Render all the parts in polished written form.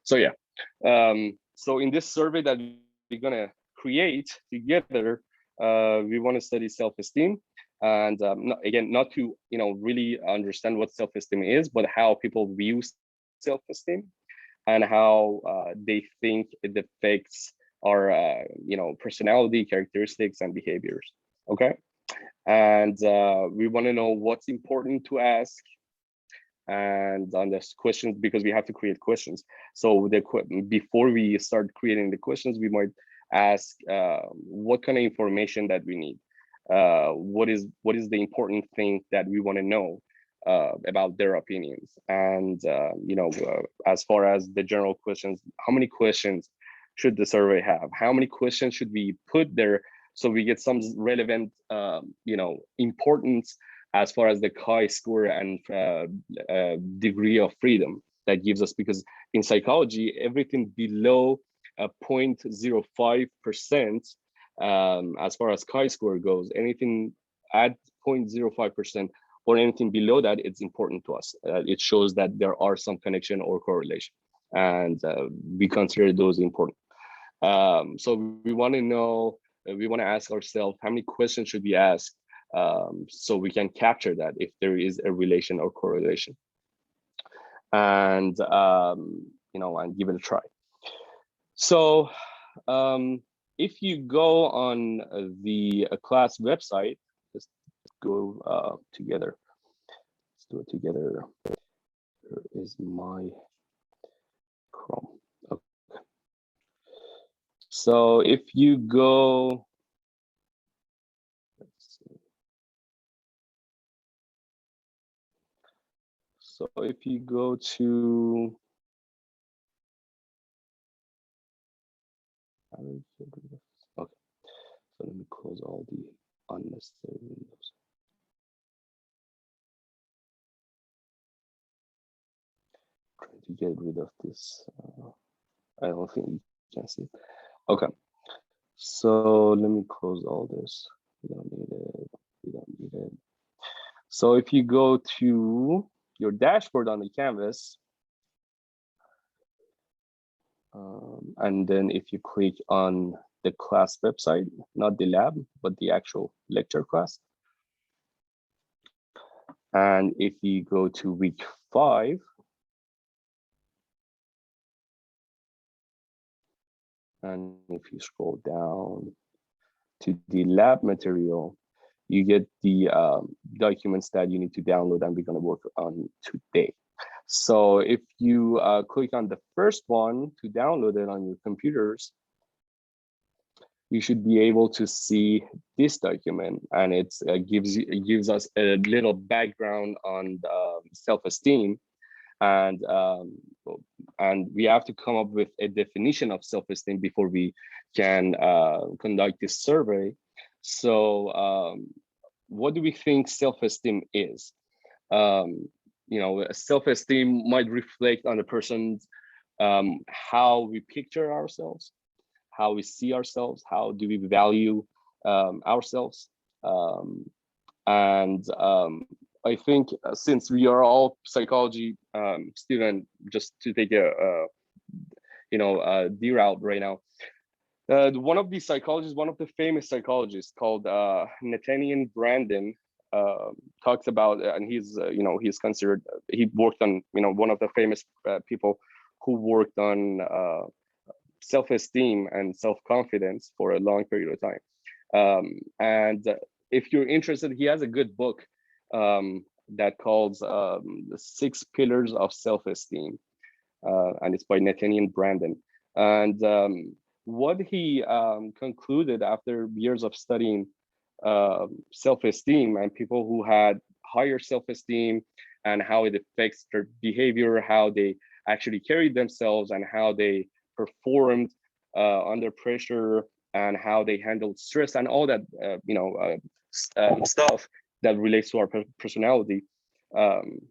So yeah, so in this survey that we're gonna create together, we want to study self-esteem, and again, not to really understand what self-esteem is, but how people view self-esteem and how they think it affects our personality, characteristics, and behaviors. Okay, and we want to know what's important to ask and on this questions, because we have to create questions. So before we start creating the questions, we might ask what kind of information that we need. What is the important thing that we want to know about their opinions, and as far as the general questions, how many questions should the survey have? How many questions should we put there so we get some relevant importance as far as the chi-score and degree of freedom that gives us, because in psychology, everything below 0.05%, as far as chi-score goes, anything at 0.05% or anything below that, it's important to us. It shows that there are some connection or correlation, and we consider those important. So we want to know, we want to ask ourselves, how many questions should we ask so we can capture that if there is a relation or correlation, and and give it a try. So if you go on the class website, let's go together. Let's do it together. Here is my Chrome. Okay. So if you go, let's see. So if you go to, okay, so let me close all the unnecessary windows. Trying to get rid of this. I don't think you can see it. Okay, so let me close all this. We don't need it. We don't need it. So if you go to your dashboard on the Canvas, and then if you click on the class website, not the lab, but the actual lecture class. And if you go to week 5, and if you scroll down to the lab material, you get the documents that you need to download and we're going to work on today. So if you click on the first one to download it on your computers, you should be able to see this document, and it gives us a little background on self-esteem, and we have to come up with a definition of self-esteem before we can conduct this survey. So what do we think self-esteem is? Self-esteem might reflect on the person's how we picture ourselves, how we see ourselves, how do we value ourselves. I think since we are all psychology students, just to take a derail right now, one of the psychologists, one of the famous psychologists called Nathaniel Branden, talks about, and he's considered, he worked on, one of the famous people who worked on self-esteem and self-confidence for a long period of time. And if you're interested, he has a good book that calls The 6 Pillars of Self-Esteem, and it's by Nathaniel Branden. And what he concluded after years of studying self-esteem and people who had higher self-esteem and how it affects their behavior, how they actually carried themselves, and how they performed under pressure, and how they handled stress, and all that stuff that relates to our personality.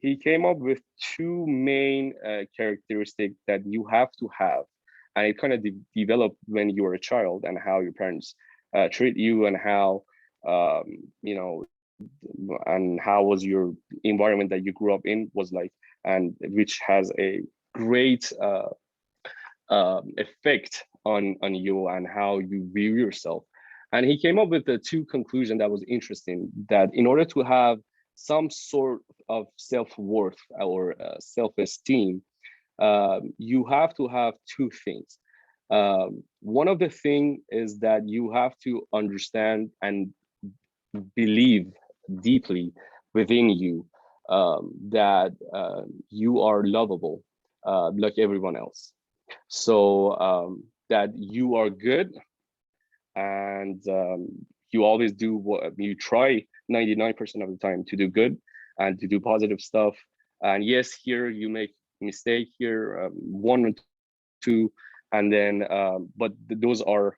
He came up with 2 main characteristics that you have to have, and it kind of developed when you were a child, and how your parents treat you, and how and how was your environment that you grew up in was like, and which has a great effect on you and how you view yourself. And he came up with the two conclusions that was interesting, that in order to have some sort of self-worth or self-esteem, you have to have two things. One of the thing is that you have to understand and believe deeply within you that you are lovable like everyone else. So that you are good, and you always do what you try 99% of the time to do good and to do positive stuff. And yes, here you make mistake here, one or two, and then but those are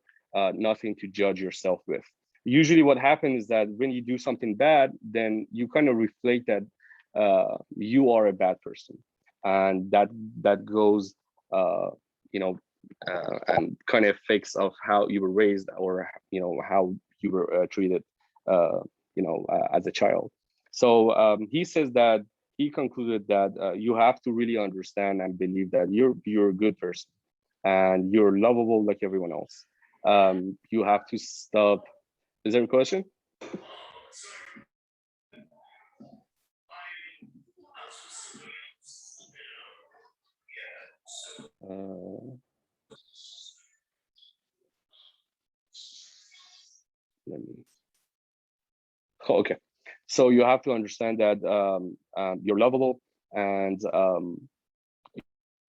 nothing to judge yourself with. Usually what happens is that when you do something bad, then you kind of reflect that you are a bad person, and that goes you know and kind of affects of how you were raised, or how you were treated as a child. So he says that he concluded that you have to really understand and believe that you're a good person and you're lovable like everyone else. You have to stop. Is there a question? Uh, let me. Oh, okay. So you have to understand that you're lovable, and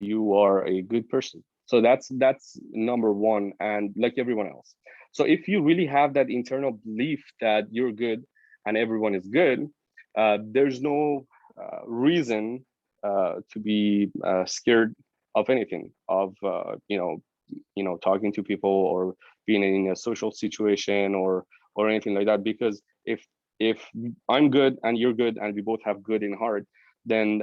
you are a good person. So that's number one, and like everyone else. So if you really have that internal belief that you're good and everyone is good, there's no reason to be scared of anything, of talking to people or being in a social situation or anything like that. Because if I'm good and you're good and we both have good in heart, then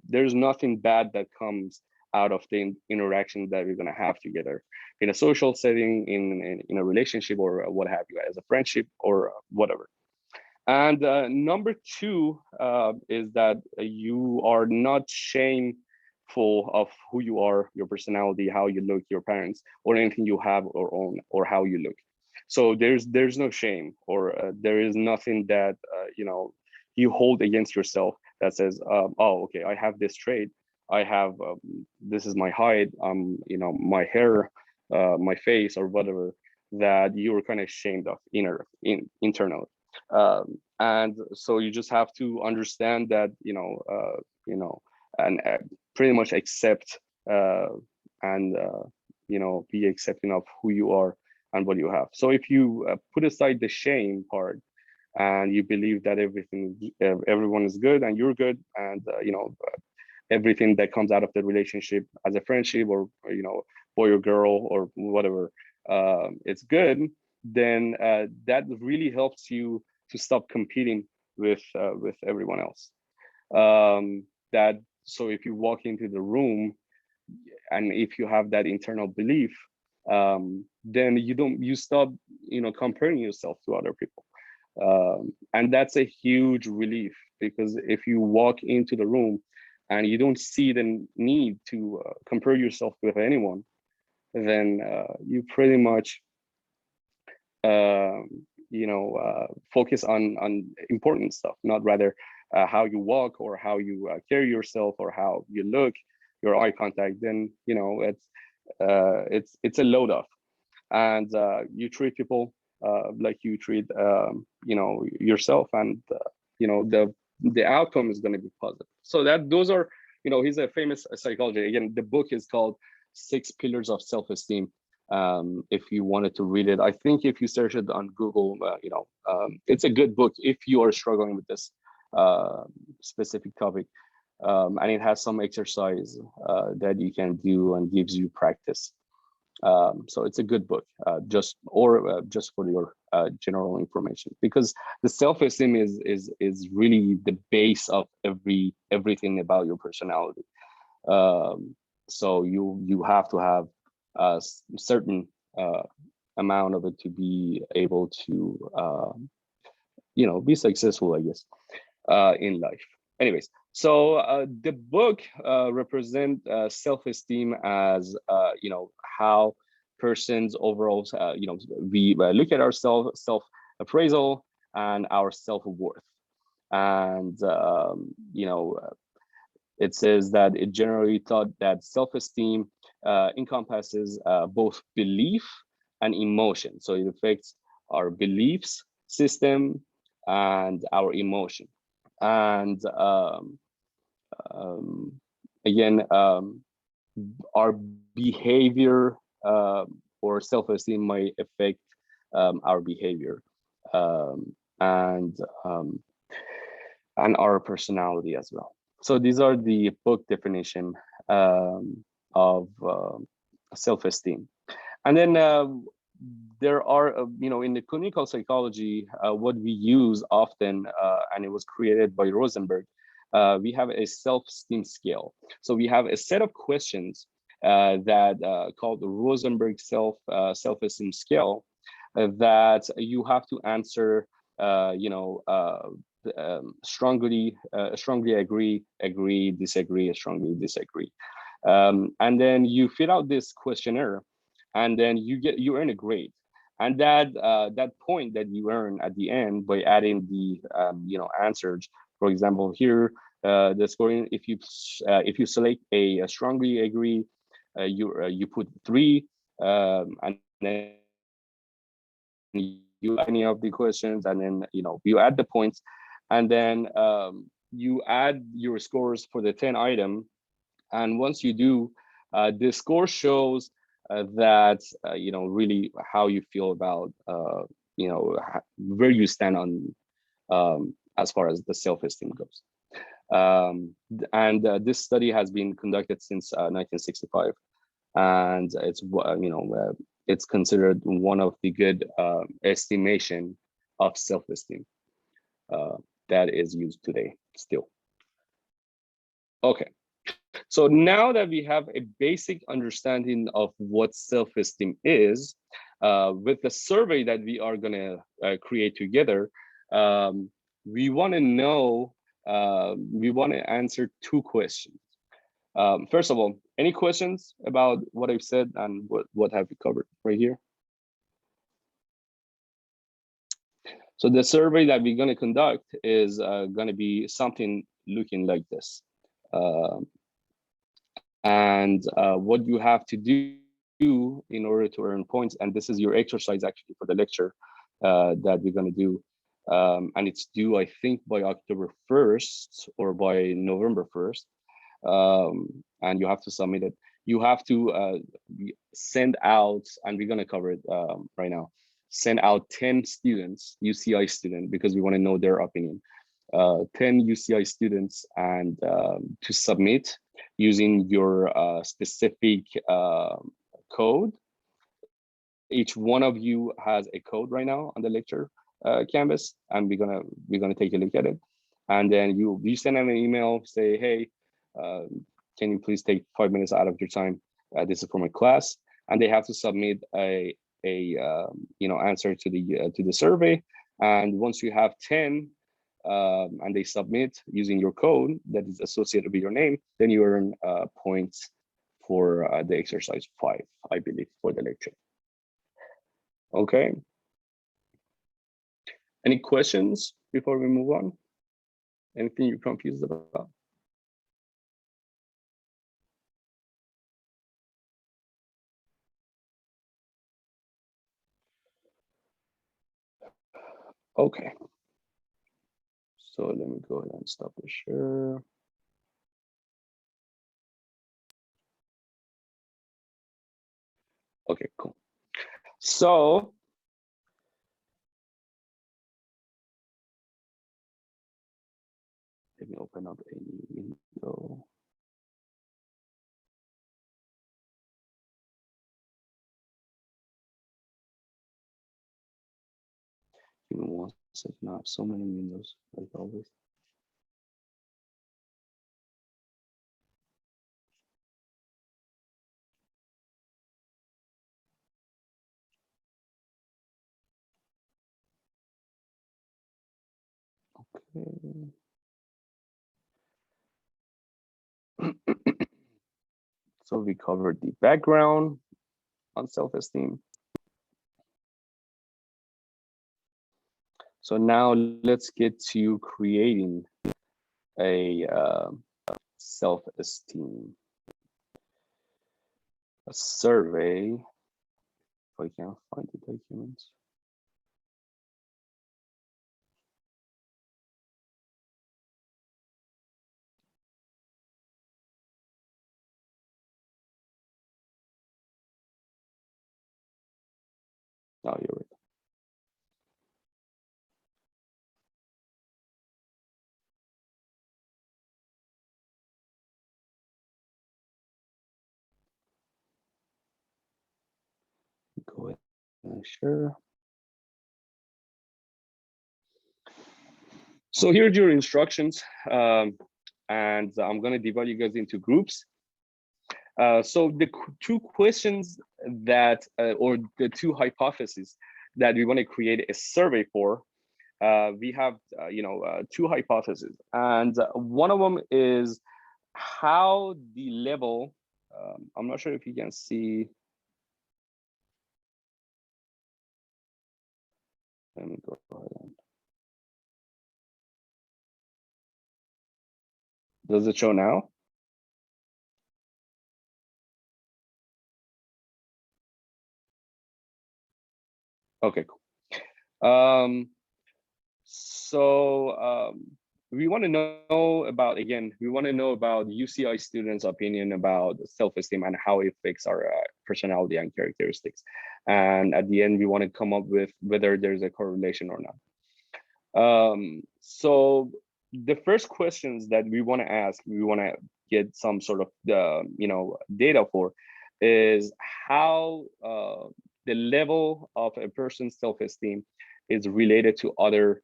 there's nothing bad that comes out of the interaction that we're going to have together in a social setting, in a relationship, or what have you, as a friendship or whatever. And number two is that you are not shameful of who you are, your personality, how you look, your parents, or anything you have or own, or how you look. So there's no shame, or there is nothing that you hold against yourself that says, oh, okay, I have this trait, I have this is my height, my hair, my face, or whatever, that you're kind of ashamed of internally. And so you just have to understand that and pretty much accept and be accepting of who you are and what you have. So if you put aside the shame part, and you believe that everyone is good and you're good, and everything that comes out of the relationship as a friendship, or boy or girl or whatever, it's good, then that really helps you to stop competing with everyone else. That So if you walk into the room and if you have that internal belief, then you stop comparing yourself to other people, and that's a huge relief, because if you walk into the room and you don't see the need to compare yourself with anyone, then you pretty much focus on important stuff, not rather how you walk or how you carry yourself or how you look, your eye contact. Then it's a load off, and you treat people like you treat yourself, and the outcome is going to be positive. So those are, he's a famous psychologist. Again, the book is called Six Pillars of Self-Esteem. If you wanted to read it, I think if you search it on Google, it's a good book if you are struggling with this specific topic. And it has some exercise that you can do and gives you practice. So it's a good book, just for your general information, because the self-esteem is really the base of everything about your personality. So you have to have a certain amount of it to be able to be successful, I guess, in life. Anyways, So the book represent self-esteem as how persons overall we look at our self appraisal and our self-worth, and it says that it generally thought that self-esteem encompasses both belief and emotion. So it affects our beliefs system and our emotion. And um, again, our behavior or self-esteem might affect our behavior um, and um, and our personality as well. So these are the book definition of self-esteem. And then there are, in the clinical psychology, what we use often, and it was created by Rosenberg, we have a self-esteem scale. So we have a set of questions that called the Rosenberg self-esteem scale that you have to answer, strongly agree, disagree, strongly disagree. And then you fill out this questionnaire, and then you earn a grade. And that point that you earn at the end by adding the answers. For example, here the scoring, if you select a strongly agree, you put 3, and then you any of the questions, and then you add the points, and then you add your scores for the 10 item. And once you do, the score shows that really how you feel about where you stand on as far as the self-esteem goes. And this study has been conducted since 1965, and it's considered one of the good estimation of self-esteem that is used today still. Okay. So now that we have a basic understanding of what self-esteem is, with the survey that we are going to create together, we want to know, we want to answer 2 questions. First of all, any questions about what I've said and what have we covered right here? So the survey that we're going to conduct is going to be something looking like this. And what you have to do in order to earn points, and this is your exercise actually for the lecture that we're going to do, and it's due, I think, by October 1st or by November 1st, and you have to submit it. You have to send out, and we're going to cover it right now, send out 10 students, UCI student, because we want to know their opinion. 10 UCI students, and to submit using your specific code. Each one of you has a code right now on the lecture canvas, and we're gonna take a look at it. And then you send them an email, say, hey, can you please take 5 minutes out of your time? This is for my class, and they have to submit a answer to the survey. And once you have 10, and they submit using your code that is associated with your name, then you earn points for the exercise 5, I believe, for the lecture. Okay. Any questions before we move on? Anything you're confused about? Okay. So let me go ahead and stop the share. Okay, cool. So let me open up a new window. Give me 1 second. I have so many windows, like always. Okay. So we covered the background on self-esteem. So now let's get to creating a self-esteem, a survey. If I can't find the documents. Oh, you're right. Go ahead. Sure. So here's your instructions, and I'm gonna divide you guys into groups. So the two questions that, or the two hypotheses that we want to create a survey for, we have, two hypotheses, and one of them is how the level. I'm not sure if you can see. Let me go ahead. Does it show now? Okay, cool. We want to know about, again, we want to know about UCI students' opinion about self-esteem and how it affects our personality and characteristics. And at the end, we want to come up with whether there's a correlation or not. So the first questions that we want to ask, we want to get some sort of data for, is how the level of a person's self-esteem is related to other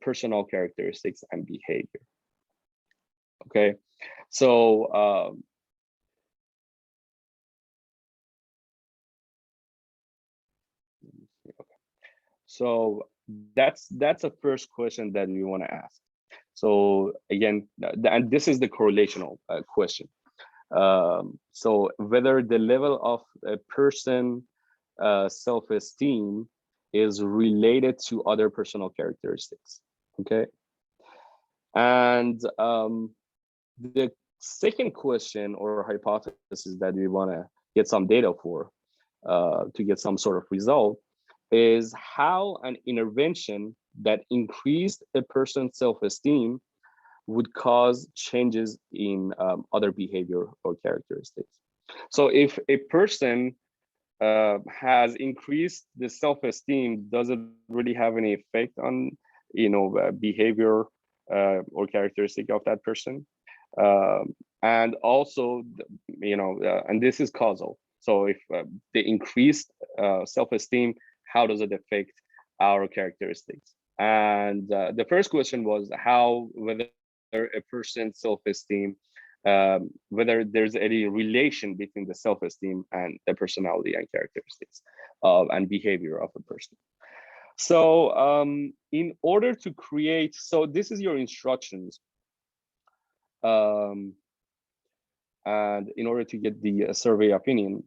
personal characteristics and behavior. Okay, so so that's a first question that we want to ask. So again, and this is the correlational question. So whether the level of a person self-esteem is related to other personal characteristics. Okay, and the second question or hypothesis that we want to get some data for, to get some sort of result, is how an intervention that increased a person's self-esteem would cause changes in other behavior or characteristics. So if a person has increased the self-esteem, does it really have any effect on behavior or characteristic of that person? And also, and this is causal. So if the increased self-esteem, how does it affect our characteristics? And the first question was whether a person's self-esteem, whether there's any relation between the self-esteem and the personality and characteristics and behavior of a person. So in order to create, so this is your instructions. And in order to get the survey opinion,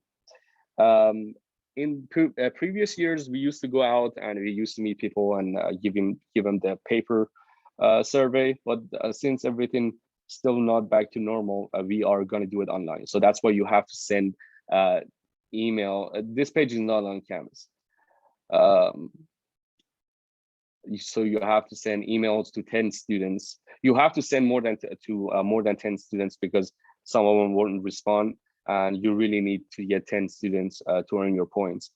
in previous years, we used to go out and we used to meet people and give them the paper survey. But since everything still not back to normal, we are going to do it online. So that's why you have to send email. This page is not on Canvas. So you have to send emails to 10 students. You have to send more than more than 10 students, because some of them won't respond, and you really need to get 10 students to earn your points.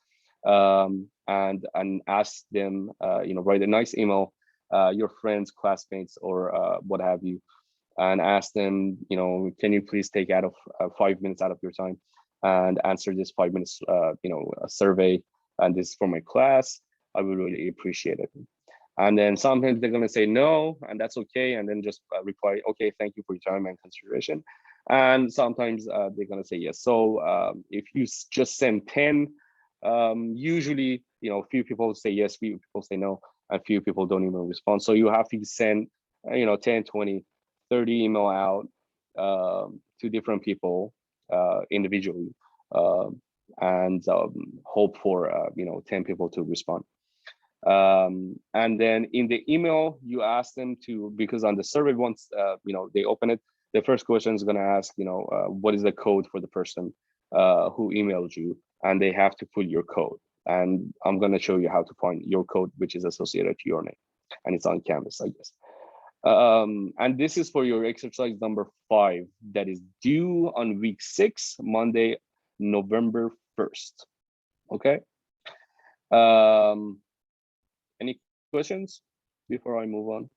And ask them, write a nice email, your friends, classmates, or what have you, and ask them, can you please take out of 5 minutes out of your time and answer this 5 minutes, a survey, and this is for my class. I would really appreciate it. And then sometimes they're going to say no, and that's okay, and then just reply, okay, thank you for your time and consideration. And sometimes they're going to say yes. So if you just send 10, usually, a few people say yes, few people say no, and few people don't even respond. So you have to send 10, 20, 30 email out to different people, individually, and hope for 10 people to respond. And then in the email, you ask them to, because on the survey, once they open it, the first question is going to ask, what is the code for the person who emailed you, and they have to put your code. And I'm going to show you how to find your code, which is associated to your name, and it's on Canvas, I guess. And this is for your exercise number 5 that is due on week 6, Monday, November 1st. Okay. Any questions before I move on?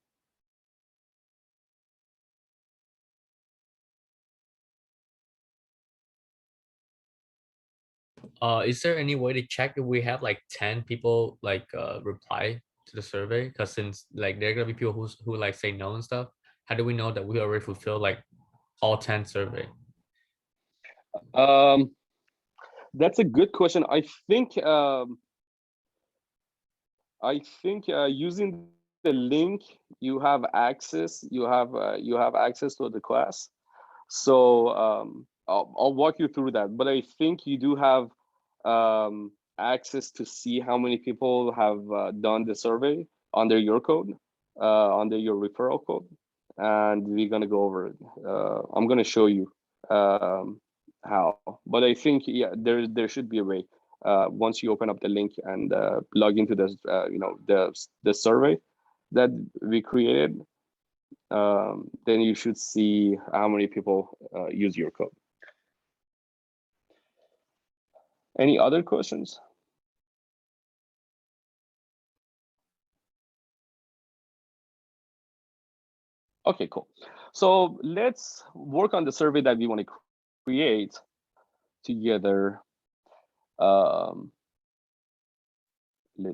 Is there any way to check if we have like 10 people like reply to the survey? Because since like there are gonna be people who like say no and stuff, how do we know that we already fulfilled like all 10 survey? That's a good question. I think using the link, you have access. You have access to the class. So I'll walk you through that. But I think you do have access to see how many people have done the survey under your code, under your referral code, and we're gonna go over it. I'm gonna show you how. But I think there should be a way. Once you open up the link and log into the survey that we created, then you should see how many people use your code. Any other questions? Okay, cool. So let's work on the survey that we want to create together. Let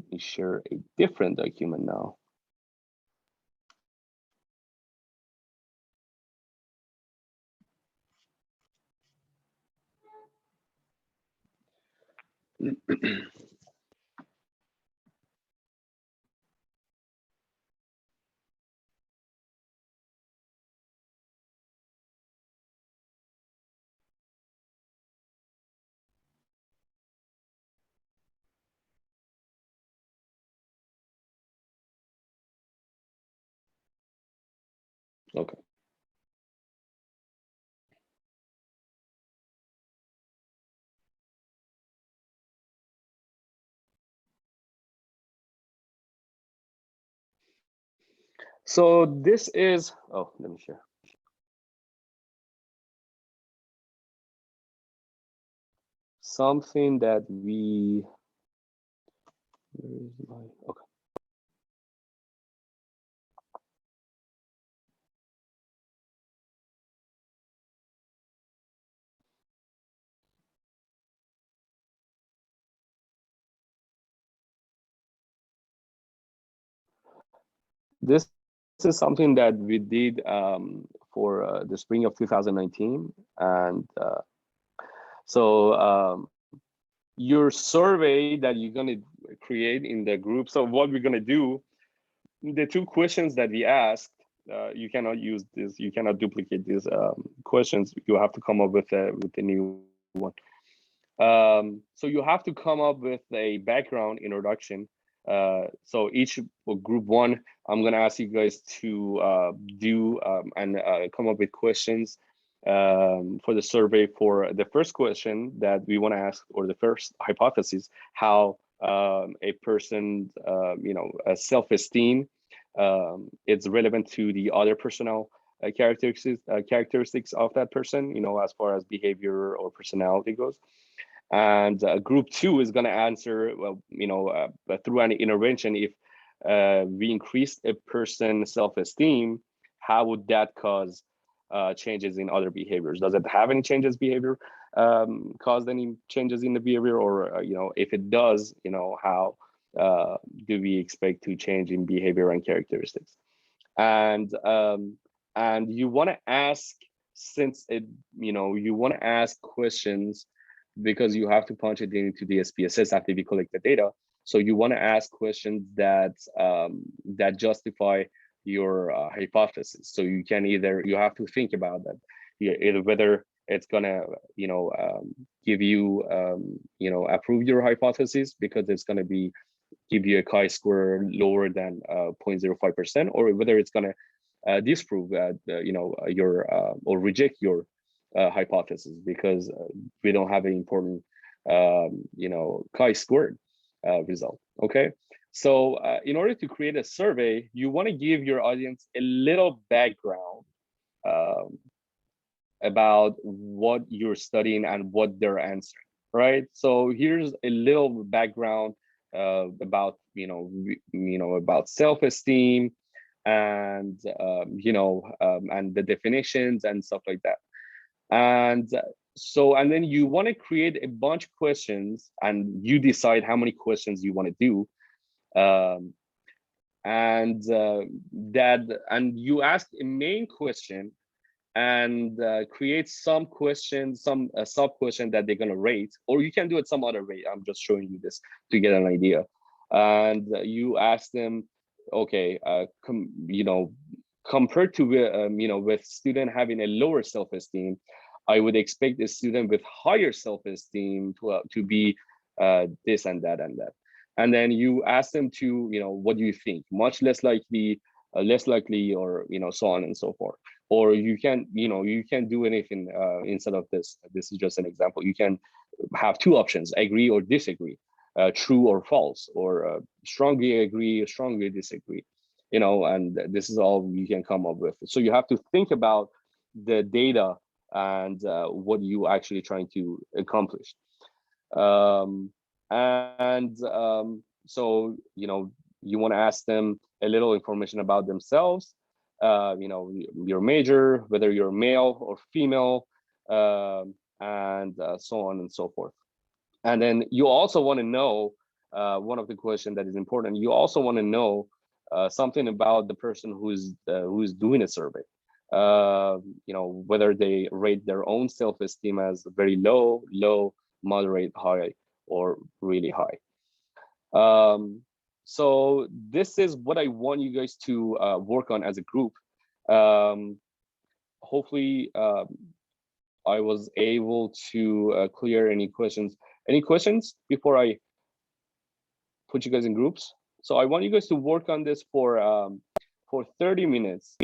me share a different document now. Okay. So this is, oh, let me share. Something that we, where is my, okay. This is something that we did for the spring of 2019. And so your survey that you're going to create in the group. So what we're going to do, the 2 questions that we asked, you cannot use this, you cannot duplicate these questions. You have to come up with a new one. So you have to come up with a background introduction. So each group 1, I'm going to ask you guys to do and come up with questions for the survey. For the first question that we want to ask, or the first hypothesis, how a person's self-esteem it's relevant to the other personal characteristics of that person, as far as behavior or personality goes. And group 2 is going to answer, well, through an intervention, if we increase a person's self-esteem, how would that cause changes in other behaviors? Does it have any changes behavior, cause any changes in the behavior? Or if it does, how do we expect to change in behavior and characteristics? And you want to ask, since it you want to ask questions, because you have to punch it into the SPSS after we collect the data. So you want to ask questions that that justify your hypothesis. So you can you have to think about that, either whether it's gonna, give you, approve your hypothesis, because it's gonna be give you a chi-square lower than 0.05%, or whether it's gonna disprove, your or reject your hypothesis, because we don't have an important, chi-squared result. Okay, so in order to create a survey, you want to give your audience a little background um, about what you're studying and what they're answering, right? So here's a little background about, about self-esteem, and and the definitions and stuff like that. And and then you want to create a bunch of questions, and you decide how many questions you want to do. um, and you ask a main question, and create some questions, some sub question that they're going to rate, or you can do it some other way. I'm just showing you this to get an idea. And you ask them, okay, compared to with student having a lower self-esteem, I would expect a student with higher self-esteem to be this and that and that. And then you ask them to, what do you think? Much less likely, less likely, or so on and so forth. Or you can, you can do anything instead of this. This is just an example. You can have two options: agree or disagree, true or false, or strongly agree or strongly disagree. And this is all you can come up with. So you have to think about the data and what you actually trying to accomplish. So you want to ask them a little information about themselves, your major, whether you're male or female, and so on and so forth. And then you also want to know, one of the questions that is important, you also want to know something about the person who's doing a survey. Whether they rate their own self-esteem as very low, moderate, high, or really high. So this is what I want you guys to work on as a group. Hopefully I was able to clear any questions. Any questions before I put you guys in groups? So I want you guys to work on this for 30 minutes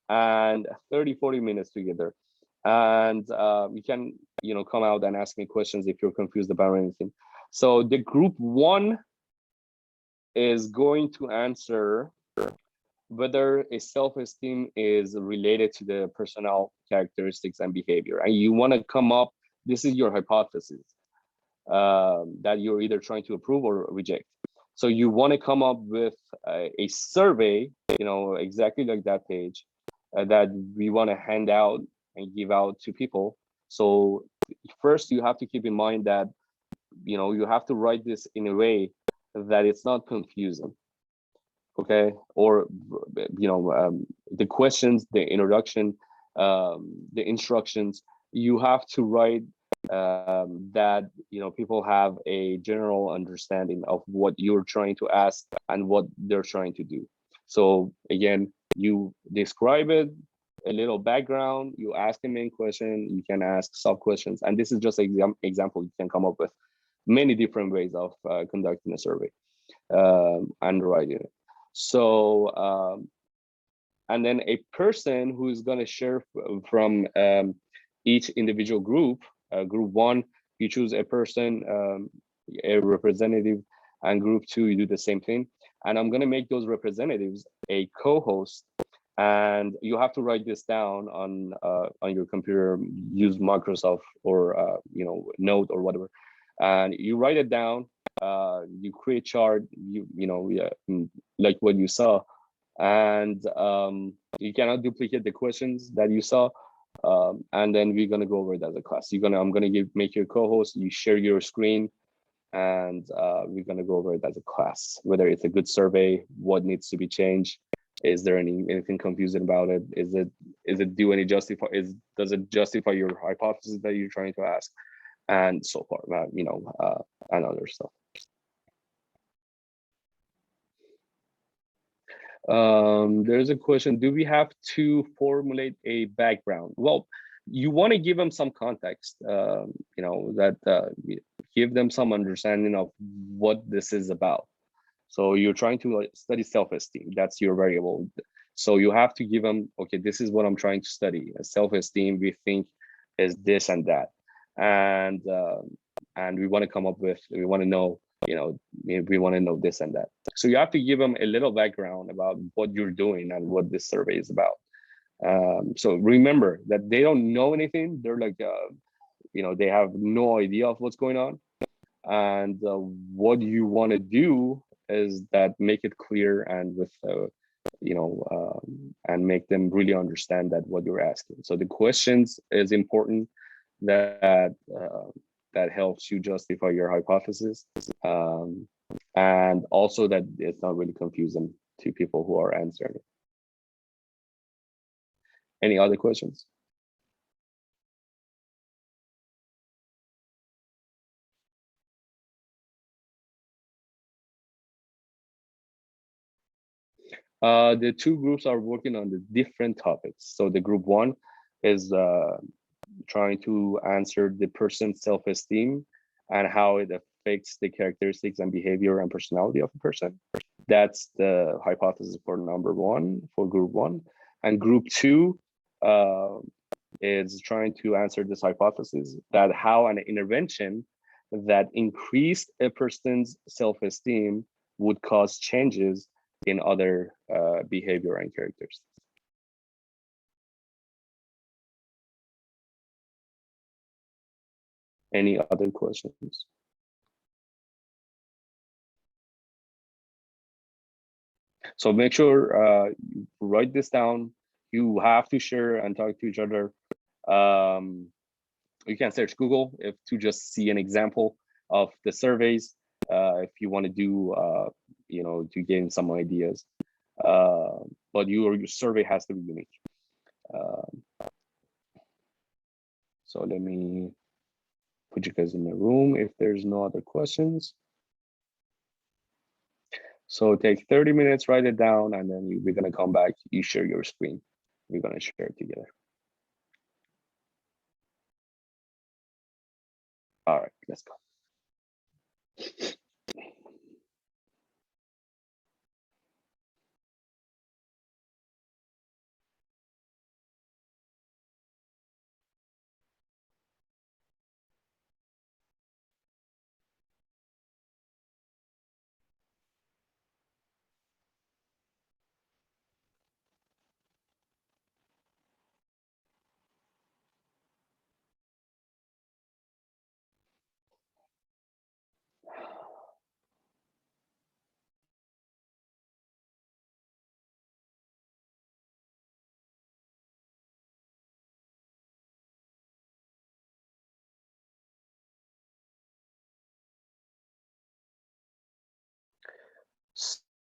and 30-40 minutes together. And you can come out and ask me questions if you're confused about anything. So the group 1 is going to answer whether a self-esteem is related to the personal characteristics and behavior. And you want to come up, this is your hypothesis that you're either trying to approve or reject. So you want to come up with a survey, exactly like that page, that we want to hand out and give out to people. So first you have to keep in mind that, you have to write this in a way that it's not confusing. Okay, or the questions, the introduction, the instructions, you have to write that people have a general understanding of what you're trying to ask and what they're trying to do. So again, you describe it, a little background, you ask the main question, you can ask sub questions, and this is just an example. You can come up with many different ways of conducting a survey and writing it. So and then a person who's going to share from each individual group. Group 1, you choose a person, a representative, and group 2, you do the same thing. And I'm going to make those representatives a co-host, and you have to write this down on your computer. Use Microsoft or Note or whatever, and you write it down. You create chart, like what you saw, and you cannot duplicate the questions that you saw. And then we're gonna go over it as a class. I'm gonna make you a co-host. You share your screen, and we're gonna go over it as a class. Whether it's a good survey, what needs to be changed, is there anything confusing about it? Does it justify your hypothesis that you're trying to ask, and so forth, and other stuff. There's a question: do we have to formulate a background? Well, you want to give them some context, that give them some understanding of what this is about. So you're trying to study self-esteem. That's your variable. So you have to give them, okay, this is what I'm trying to study. Self-esteem, we think is this and that, and we want to come up with, we want to know, we want to know this and that. So you have to give them a little background about what you're doing and what this survey is about. So remember that they don't know anything. They're like, they have no idea of what's going on. And what you want to do is that make it clear and with, and make them really understand that what you're asking. So the questions is important, that helps you justify your hypothesis. And also that it's not really confusing to people who are answering it. Any other questions? The two groups are working on the different topics. So the group one is trying to answer the person's self-esteem and how it affects the characteristics and behavior and personality of a person. That's the hypothesis for number one, for group one. And group two is trying to answer this hypothesis that how an intervention that increased a person's self-esteem would cause changes in other behavior and characteristics. Any other questions? So make sure you write this down. You have to share and talk to each other. You can search Google to just see an example of the surveys. If you want to do, to gain some ideas. But your survey has to be unique. So let me put you guys in the room if there's no other questions. So take 30 minutes, write it down, and then we're gonna come back. You share your screen. We're gonna share it together. All right, let's go.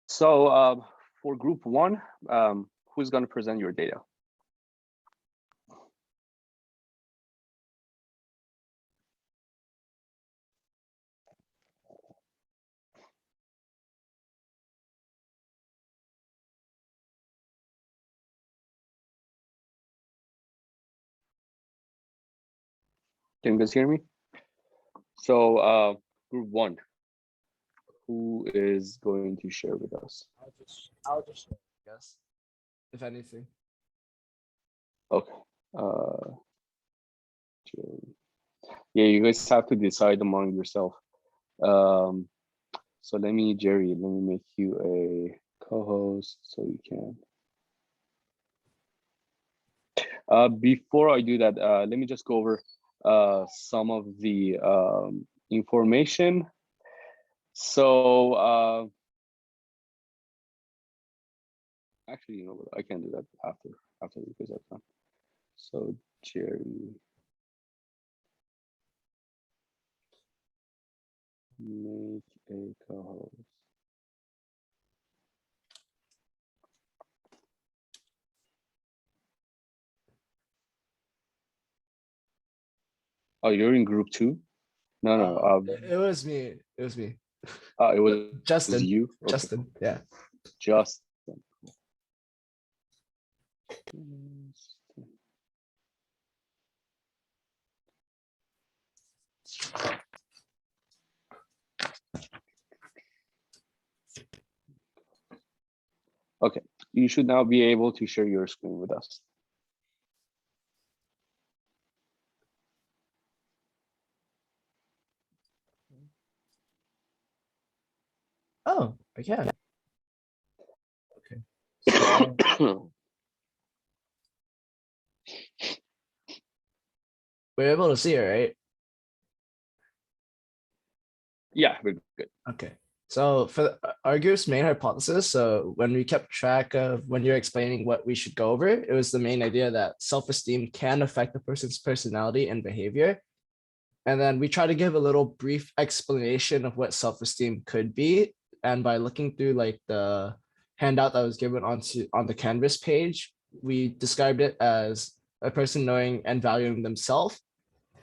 So for group one, who's going to present your data? Can you guys hear me? So group one, who is going to share with us? I'll just share, I guess, if anything. Okay. Yeah, you guys have to decide among yourself. So Jerry, let me make you a co-host so you can. Before I do that, let me just go over some of the information. So actually, you know what? I can do that after because that's done. So Jerry, make a co-host. Oh, you're in group two? No. It was me. It was me. It was Justin. you. Okay. Justin. Yeah. Justin. you should now be able to share your screen with us. Oh, I can. Okay. So we're able to see it, right? Yeah, we're good. Okay. So for our group's main hypothesis, so when we kept track of when you're explaining what we should go over, it was the main idea that self-esteem can affect a person's personality and behavior. And then we try to give a little brief explanation of what self-esteem could be. And by looking through like the handout that was given on the Canvas page, we described it as a person knowing and valuing themselves.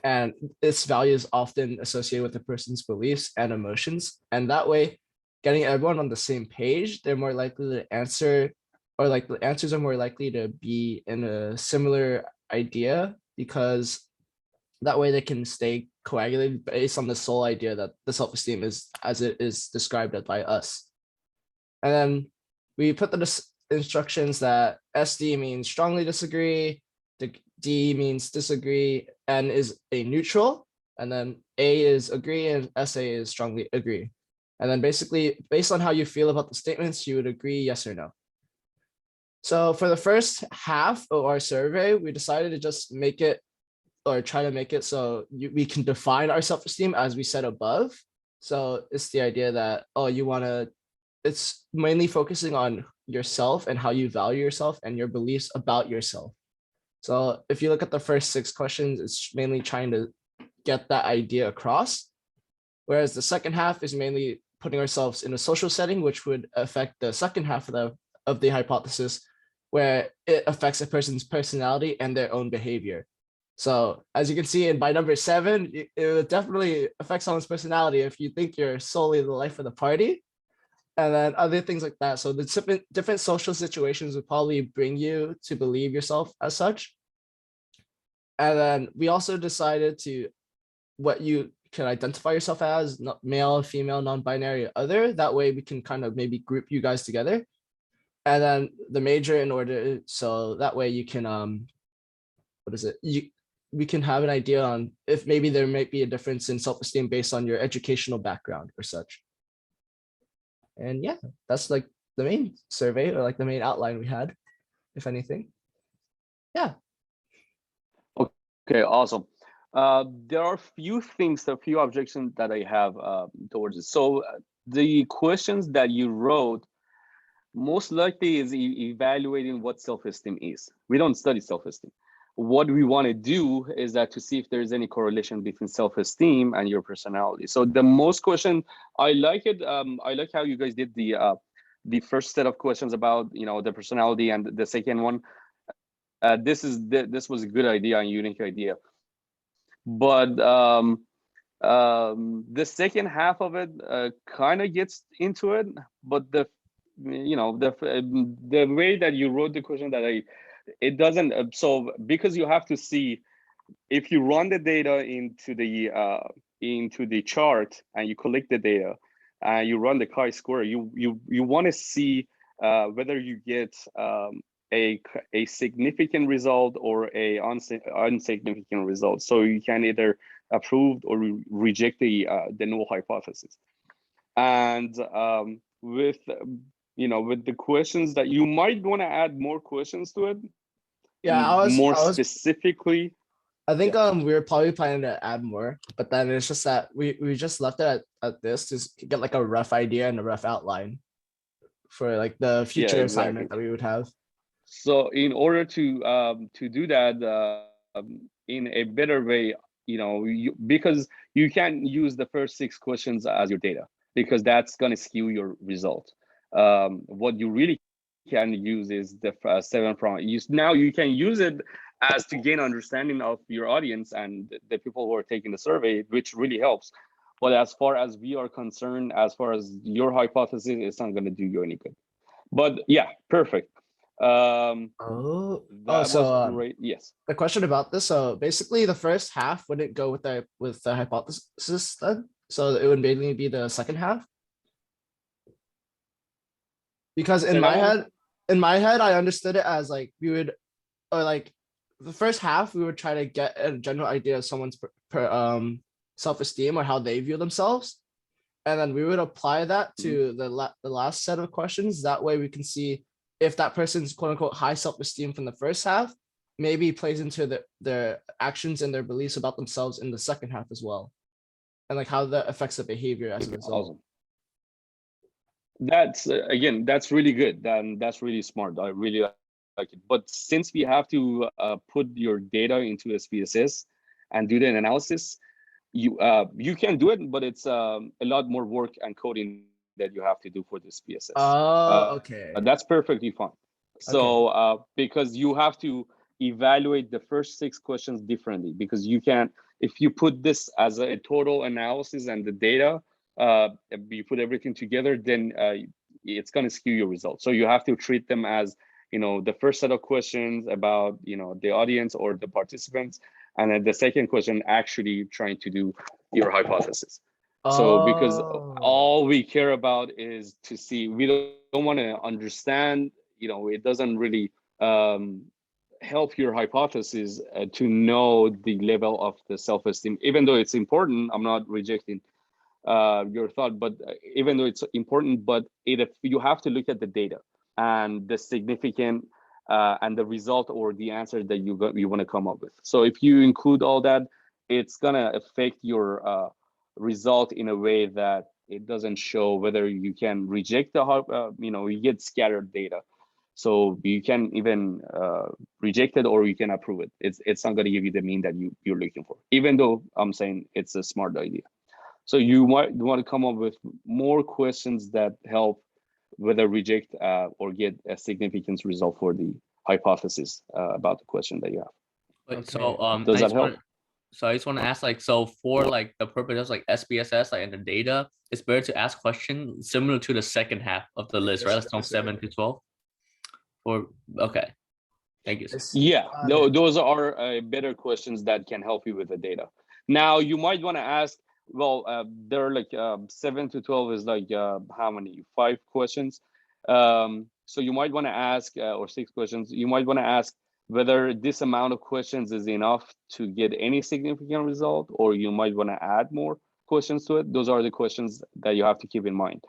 And its value is often associated with the person's beliefs and emotions. And that way, getting everyone on the same page, they're more likely to answer, or like the answers are more likely to be in a similar idea, because that way they can stay coagulated based on the sole idea that the self-esteem is as it is described by us. And then we put the instructions that SD means strongly disagree, the D means disagree, N is a neutral, and then A is agree, and SA is strongly agree. And then basically, based on how you feel about the statements, you would agree yes or no. So for the first half of our survey, we decided to just make it, or try to make it so we can define our self-esteem as we said above. So it's the idea that, oh, you want to, it's mainly focusing on yourself and how you value yourself and your beliefs about yourself. So if you look at the first 6 questions, it's mainly trying to get that idea across. Whereas the second half is mainly putting ourselves in a social setting, which would affect the second half of the hypothesis, where it affects a person's personality and their own behavior. So as you can see by number 7, it would definitely affect someone's personality if you think you're solely the life of the party. And then other things like that. So the different social situations would probably bring you to believe yourself as such. And then we also decided to what you can identify yourself as, male, female, non-binary, other. That way we can kind of maybe group you guys together. And then the major in order, so that way you can, what is it? We can have an idea on if maybe there might be a difference in self-esteem based on your educational background or such. And yeah, that's like the main survey, or like the main outline we had, if anything. Yeah. Okay, awesome. There are a few objections that I have towards it. So the questions that you wrote most likely is evaluating what self-esteem is. We don't study self-esteem. What we want to do is that to see if there's any correlation between self-esteem and your personality. So the most question, I like it. I like how you guys did the first set of questions about the personality, and the second one. This was a good idea and unique idea. But the second half of it kind of gets into it, but the way that you wrote the question it doesn't, so because you have to see if you run the data into the chart and you collect the data and you run the chi-square, you want to see whether you get a significant result or a insignificant result. So you can either approve or reject the null hypothesis. And with the questions that you might want to add more questions to it. Yeah, specifically. I think we were probably planning to add more, but then it's just that we just left it at this to get like a rough idea and a rough outline for like the future assignment that we would have. So in order to do that in a better way, because you can't use the first 6 questions as your data, because that's going to skew your result. What you really can use is the 7 from now. You can use it as to gain understanding of your audience and the people who are taking the survey, which really helps. But as far as we are concerned, as far as your hypothesis, it's not going to do you any good. But yeah, perfect. So great. Yes. The question about this. So basically, the first half wouldn't go with the hypothesis then. So it would mainly be the second half. Because in my head, in my head, I understood it as like we would, or like the first half, we would try to get a general idea of someone's self-esteem or how they view themselves. And then we would apply that to the last set of questions. That way we can see if that person's quote unquote high self-esteem from the first half maybe plays into their actions and their beliefs about themselves in the second half as well. And like how that affects the behavior as a result. Awesome. That's again, that's really good. That's really smart. I really like it. But since we have to put your data into SPSS and do the analysis, you can do it, but it's a lot more work and coding that you have to do for this PSS. Oh, okay. That's perfectly fine. So because you have to evaluate the first 6 questions differently, because you can, if you put this as a total analysis and the data, you put everything together, then it's going to skew your results. So you have to treat them as, you know, the first set of questions about, you know, the audience or the participants, and then the second question actually trying to do your hypothesis. So because all we care about is to see, we don't want to understand, you know, it doesn't really help your hypothesis to know the level of the self-esteem, even though it's important. I'm not rejecting your thought, but even though it's important, but if you have to look at the data and the significant and the result or the answer that you want to come up with. So if you include all that, it's gonna affect your result in a way that it doesn't show whether you can reject the you know, you get scattered data. So you can even reject it or you can approve it. It's not going to give you the mean that you're looking for, even though I'm saying it's a smart idea. So you might want to come up with more questions that help whether reject or get a significant result for the hypothesis about the question that you have. But so does that help? So I just want to ask, like, so for like the purpose of like SPSS, like, and the data, it's better to ask questions similar to the second half of the list, right? Let's from 7 to 12. Or okay, thank you. Yeah, those are better questions that can help you with the data. Now you might want to ask, well, there are like 7 to 12 is like how many? 5 questions. So you might want to ask, or 6 questions. You might want to ask whether this amount of questions is enough to get any significant result, or you might want to add more questions to it. Those are the questions that you have to keep in mind.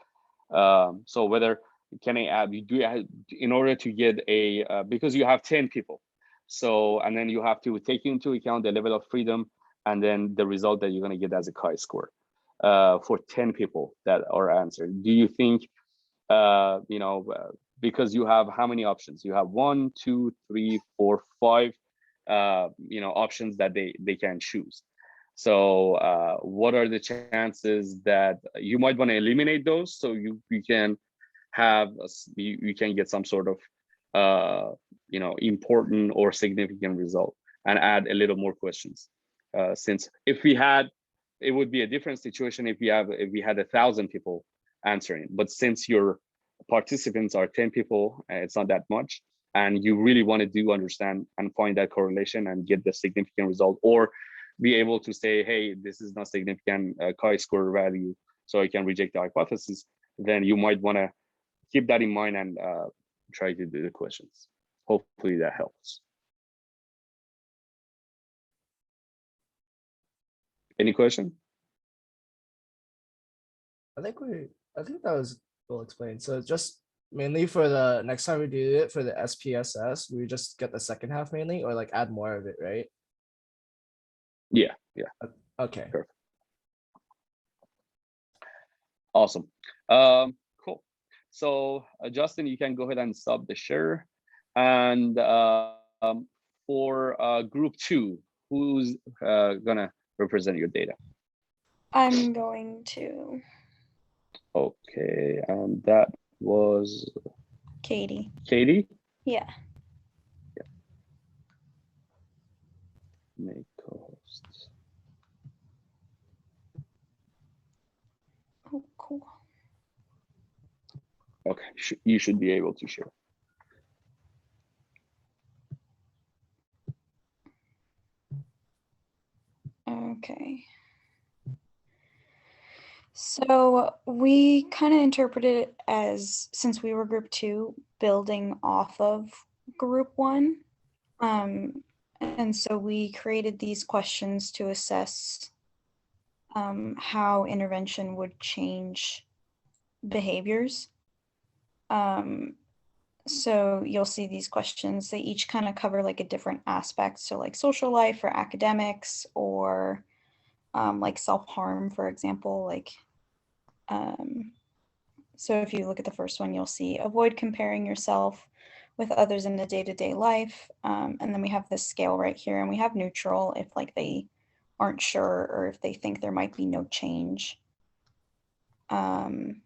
So whether can I add, in order to get a, because you have 10 people. So, and then you have to take into account the level of freedom and then the result that you're going to get as a chi-score for 10 people that are answered. Do you think, you know, because you have how many options? You have 1, 2, 3, 4, 5, you know, options that they can choose. So what are the chances that you might want to eliminate those so you can have you can get some sort of you know, important or significant result and add a little more questions, since if we had, it would be a different situation if we had 1,000 people answering, but since your participants are 10 people, it's not that much, and you really want to do understand and find that correlation and get the significant result, or be able to say, hey, this is not significant chi-score value, so I can reject the hypothesis, then you might want to keep that in mind and try to do the questions. Hopefully that helps. Any question? I think that was well explained. So just mainly for the next time we do it for the SPSS, we just get the second half mainly, or like add more of it, right? Yeah. Okay. Perfect. Awesome. Cool. So Justin, you can go ahead and stop the share. And for group 2, who's gonna represent your data? I'm going to. Okay, and that was Katie. Katie? Yeah. Make co-host. Oh, cool. Okay, you should be able to share. Okay. So we kind of interpreted it as, since we were group 2, building off of group one. And so we created these questions to assess how intervention would change behaviors. So you'll see these questions, they each kind of cover like a different aspect. So like social life or academics or like self-harm, for example, like, so if you look at the first one, you'll see avoid comparing yourself with others in the day-to-day life. And then we have this scale right here, and we have neutral if like they aren't sure or if they think there might be no change. And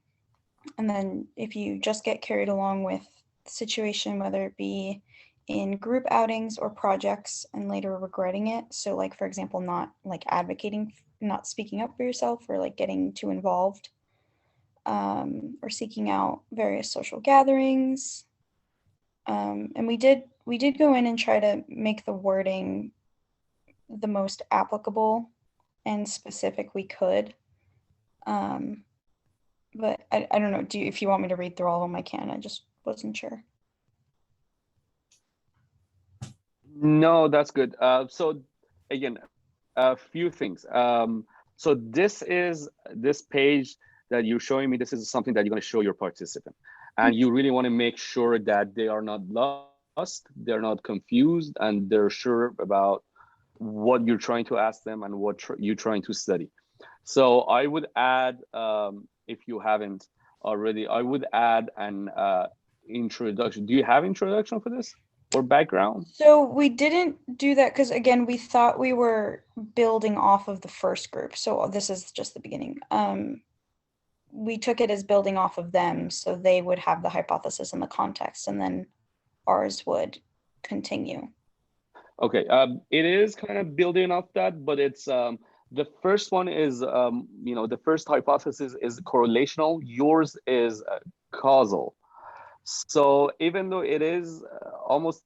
then if you just get carried along with the situation, whether it be in group outings or projects and later regretting it. So like, for example, not like advocating, not speaking up for yourself or like getting too involved, or seeking out various social gatherings. And we did go in and try to make the wording the most applicable and specific we could. But I don't know, if you want me to read through all of them, I can. I just wasn't sure. No, that's good. So again, a few things. So this page that you're showing me, this is something that you're going to show your participant. And you really want to make sure that they are not lost, they're not confused, and they're sure about what you're trying to ask them and what you're trying to study. So I would add, if you haven't already, I would add an introduction. Do you have introduction for this or background? So we didn't do that because, again, we thought we were building off of the first group. So this is just the beginning. We took it as building off of them, so they would have the hypothesis and the context, and then ours would continue. Okay. It is kind of building off that, but it's the first one is the first hypothesis is correlational. Yours is causal. So even though it is almost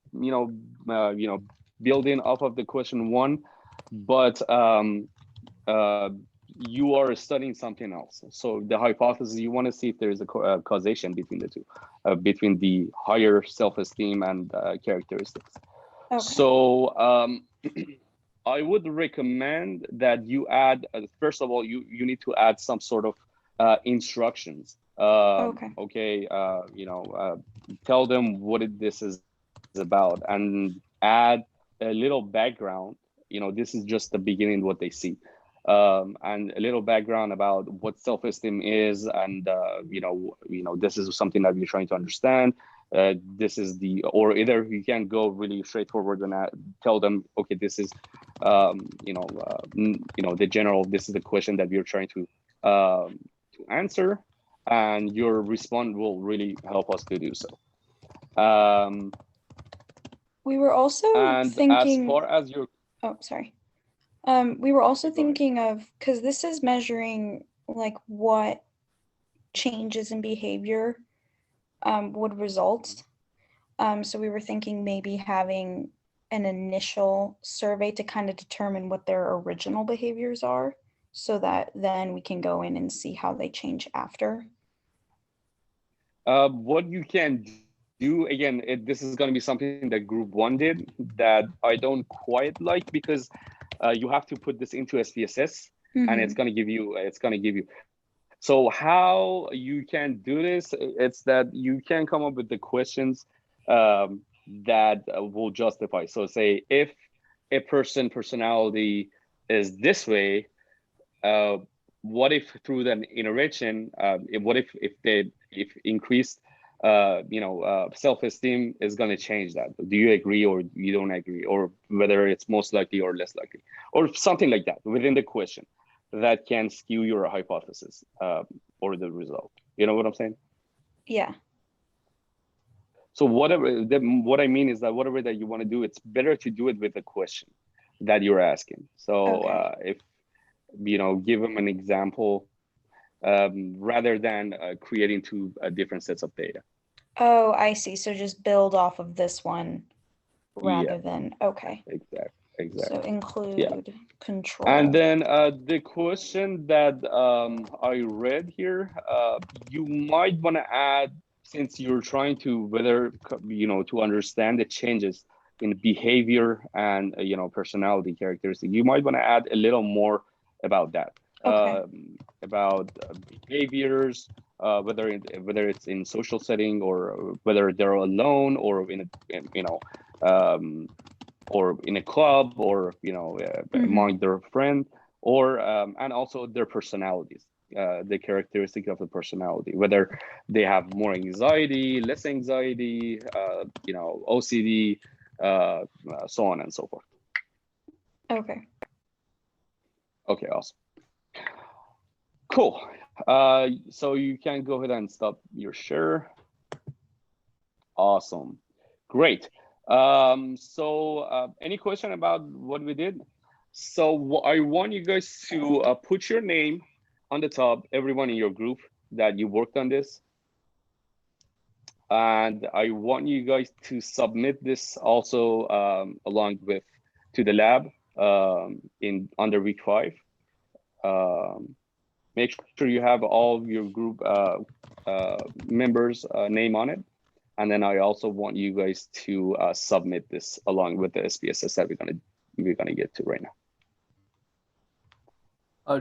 building off of the question one, but you are studying something else. So the hypothesis, you want to see if there is a causation between the two, between the higher self-esteem and characteristics. Okay. So I would recommend that you add, first of all, you need to add some sort of instructions. Okay. Tell them what this is about and add a little background. This is just the beginning, what they see. And a little background about what self-esteem is, and this is something that you're trying to understand. This is or either you can go really straightforward and tell them, okay, this is the general, this is the question that you're trying to answer, and your response will really help us to do so. We were also thinking, as far as your we were also thinking of, because this is measuring like what changes in behavior would result. So we were thinking maybe having an initial survey to kind of determine what their original behaviors are, so that then we can go in and see how they change after. What you can do, again, this is going to be something that group one did that I don't quite like, because you have to put this into SPSS, and it's going to give you, So how you can do this, it's that you can come up with the questions that will justify. So say if a personality is this way, what if through the intervention, what if increased self-esteem is going to change that? Do you agree or you don't agree, or whether it's most likely or less likely, or something like that within the question that can skew your hypothesis or the result? You know what I'm saying? Yeah. So what I mean is that whatever that you want to do, it's better to do it with a question that you're asking. So if give them an example rather than creating two different sets of data. Oh, I see. So just build off of this one rather than, okay. Exactly. So include control. And then the question that I read here, you might want to add since you're trying to to understand the changes in behavior and personality characteristics, you might want to add a little more about that. Okay. About behaviors, whether it's in social setting, or whether they're alone, or or in a club, or among their friend, or and also their personalities, the characteristic of the personality, whether they have more anxiety, less anxiety, OCD, so on and so forth. Okay. Okay, awesome. Cool. So you can go ahead and stop your share. Awesome. Great. Any question about what we did? So I want you guys to put your name on the top, everyone in your group that you worked on this. And I want you guys to submit this also along with to the lab under week 5. Make sure you have all of your group members' name on it. And then I also want you guys to submit this along with the SPSS that we're gonna get to right now.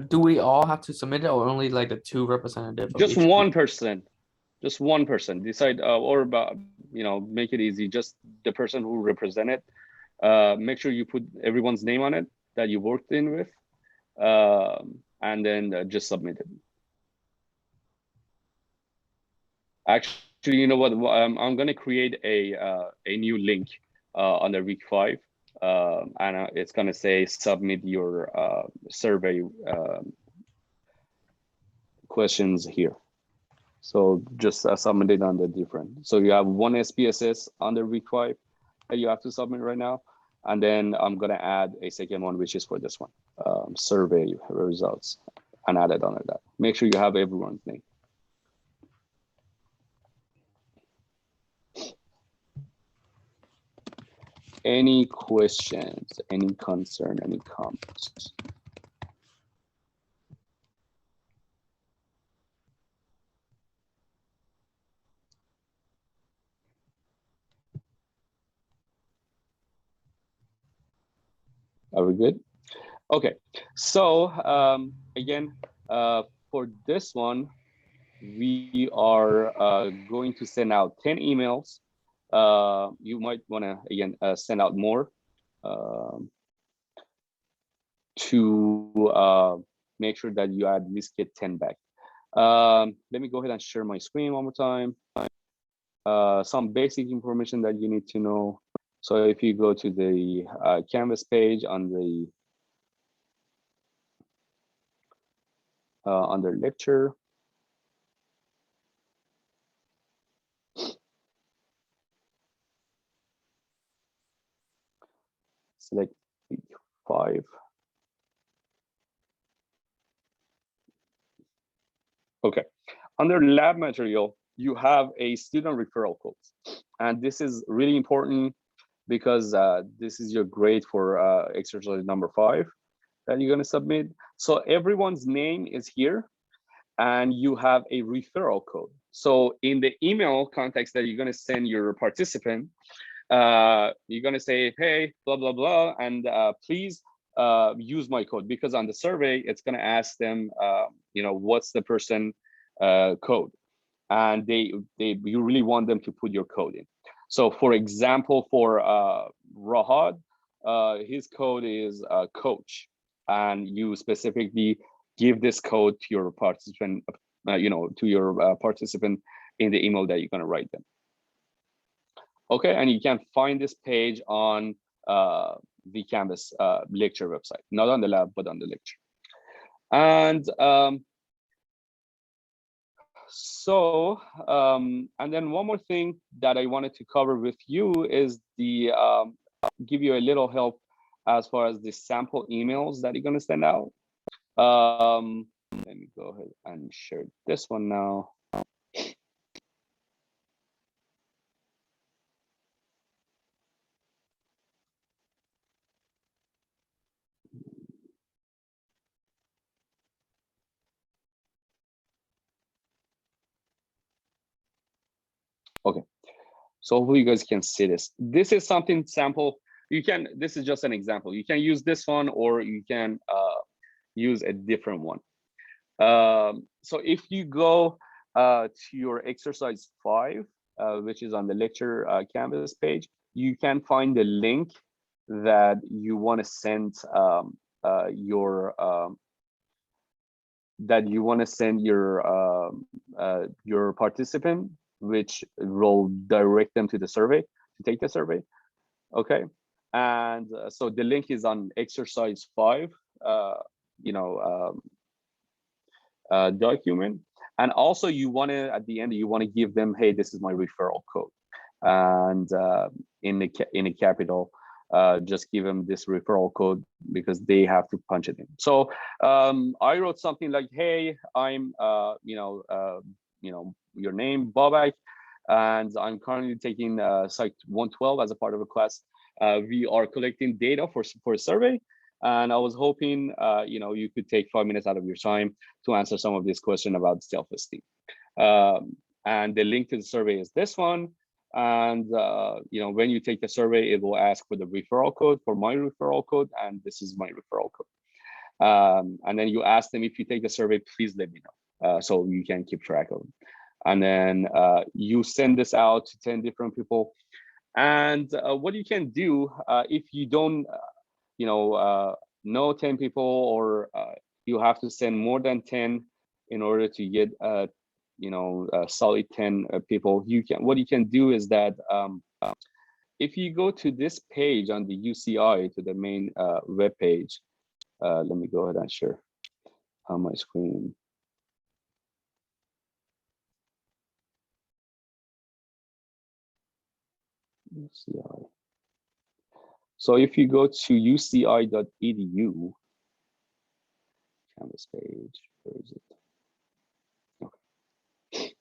Do we all have to submit it, or only like the 2 representatives? Just one person. Just one person. Decide, or about make it easy. Just the person who represented. Make sure you put everyone's name on it that you worked in with, and then just submit it. Actually, you know what? I'm gonna create a new link under week 5. And it's gonna say submit your survey questions here. So just submit it on the different. So you have one SPSS under week 5 that you have to submit right now. And then I'm gonna add a second one, which is for this one, survey results, and add it under that. Make sure you have everyone's name. Any questions, any concern, any comments? Are we good? Okay, so again, for this one, we are going to send out 10 emails. You might want to, again, send out more to make sure that you at least get 10 back. Let me go ahead and share my screen one more time. Some basic information that you need to know. So if you go to the Canvas page on the under lecture, select week 5. Okay, under lab material, you have a student referral code. And this is really important because this is your grade for exercise number 5 that you're gonna submit. So everyone's name is here and you have a referral code. So in the email context that you're gonna send your participant, you're gonna say, hey, blah, blah, blah, and please use my code, because on the survey, it's gonna ask them, what's the person code, and you really want them to put your code in. So for example, for Rahad, his code is coach, and you specifically give this code to your participant, participant in the email that you're gonna write them. Okay, and you can find this page on the Canvas lecture website, not on the lab, but on the lecture. And and then one more thing that I wanted to cover with you is the give you a little help as far as the sample emails that you're going to send out. Let me go ahead and share this one now. Okay, so hopefully you guys can see this. This is something sample. This is just an example. You can use this one, or you can use a different one. So if you go to your exercise 5, which is on the lecture Canvas page, you can find the link that you want to send your participant, which will direct them to the survey to take the survey. Okay, and so the link is on exercise 5. Document, and also you want to, at the end, you want to give them, hey, this is my referral code, and in a capital, just give them this referral code because they have to punch it in. So I wrote something like, hey, I'm your name, Bobak, and I'm currently taking Psych 112 as a part of a class. We are collecting data for a survey, and I was hoping you could take 5 minutes out of your time to answer some of this question about self-esteem. And the link to the survey is this one. And when you take the survey, it will ask for the referral code, for my referral code, and this is my referral code. And then you ask them, if you take the survey, please let me know, so you can keep track of them. And then you send this out to 10 different people. And what you can do, if you don't know 10 people, or you have to send more than 10 in order to get solid 10 people, what you can do is that if you go to this page on the UCI, to the main web page, let me go ahead and share on my screen. UCI. So if you go to uci.edu, Canvas page, where is it? Okay.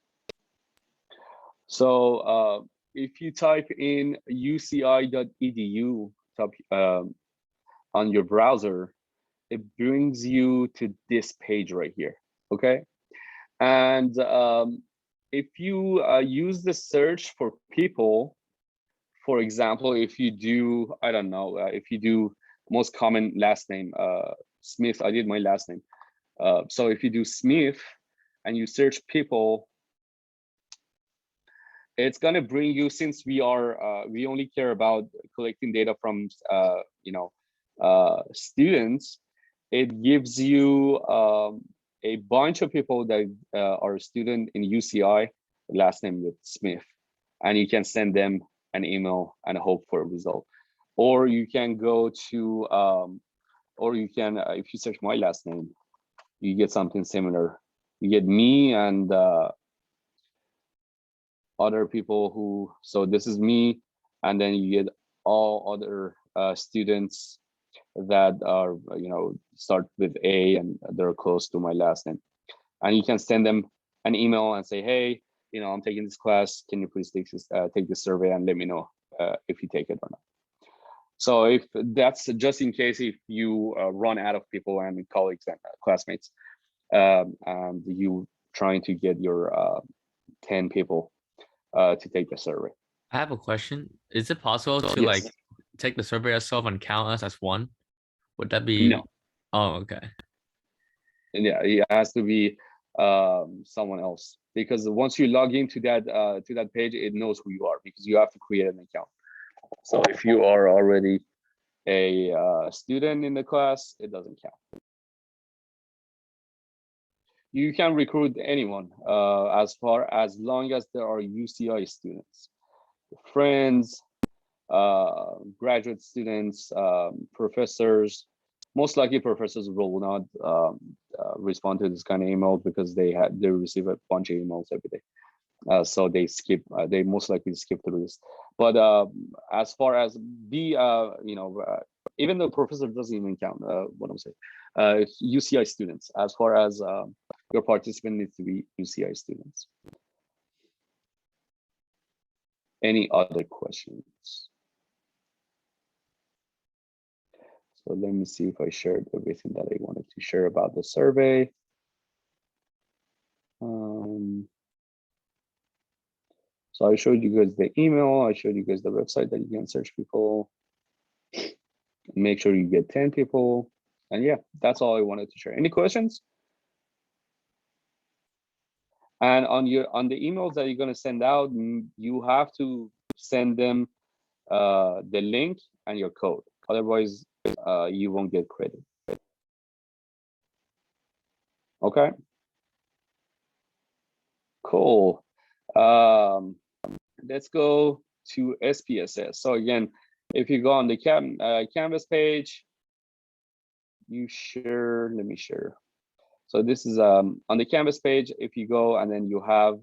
So if you type in uci.edu on your browser, it brings you to this page right here. Okay, and if you use the search for people, for example, if you do, I don't know, if you do most common last name, Smith, I did my last name. So if you do Smith and you search people, it's going to bring you, since we only care about collecting data from students, it gives you a bunch of people that are a student in UCI, last name with Smith, and you can send them an email and hope for a result. Or you can go to if you search my last name, you get something similar. You get me and other people who, so this is me, and then you get all other students that are start with A and they're close to my last name, and you can send them an email and say, hey, I'm taking this class, can you please take this survey and let me know if you take it or not. So if that's just in case if you run out of people and colleagues and classmates, and you trying to get your 10 people to take the survey. I have a question. Is it possible to Yes. like take the survey yourself and count us as one? Would that be? No. Oh, okay. And yeah, it has to be someone else, because once you log into that page, it knows who you are, because you have to create an account. So if you are already a student in the class, it doesn't count. You can recruit anyone as long as there are UCI students, friends, graduate students, professors. Most likely professors will not respond to this kind of email, because they receive a bunch of emails every day. So they skip, they most likely skip through this. But as far as even the professor doesn't even count, what I'm saying, UCI students, as far as your participant needs to be UCI students. Any other questions? So let me see if I shared everything that I wanted to share about the survey. So So I showed you guys the email. I showed you guys the website that you can search people. Make sure you get 10 people. And yeah, that's all I wanted to share. Any questions? And on the emails that you're going to send out, you have to send them the link and your code. Otherwise, you won't get credit. Okay. Cool. Let's go to SPSS. So again, if you go on the Canvas page, you share. Let me share. So this is on the Canvas page. If you go and then you have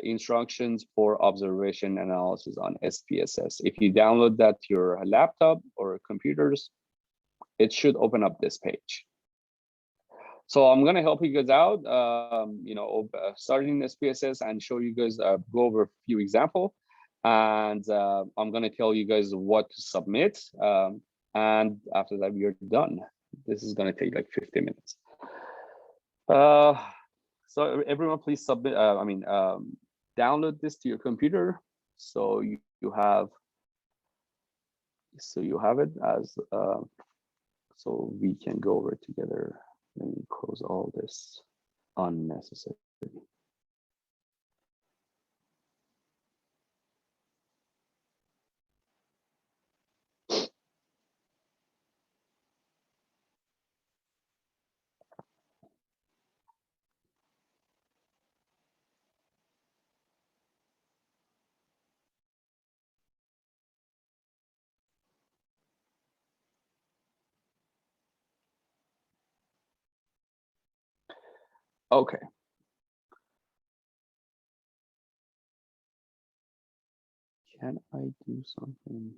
instructions for observation analysis on SPSS. If you download that to your laptop or computers, it should open up this page. So I'm going to help you guys out, starting SPSS and show you guys, go over a few examples. And I'm going to tell you guys what to submit. And after that, we are done. This is going to take like 50 minutes. So everyone, please submit. Download this to your computer, so you have it as so we can go over it together. Let me close all this unnecessary. Okay. Can I do something?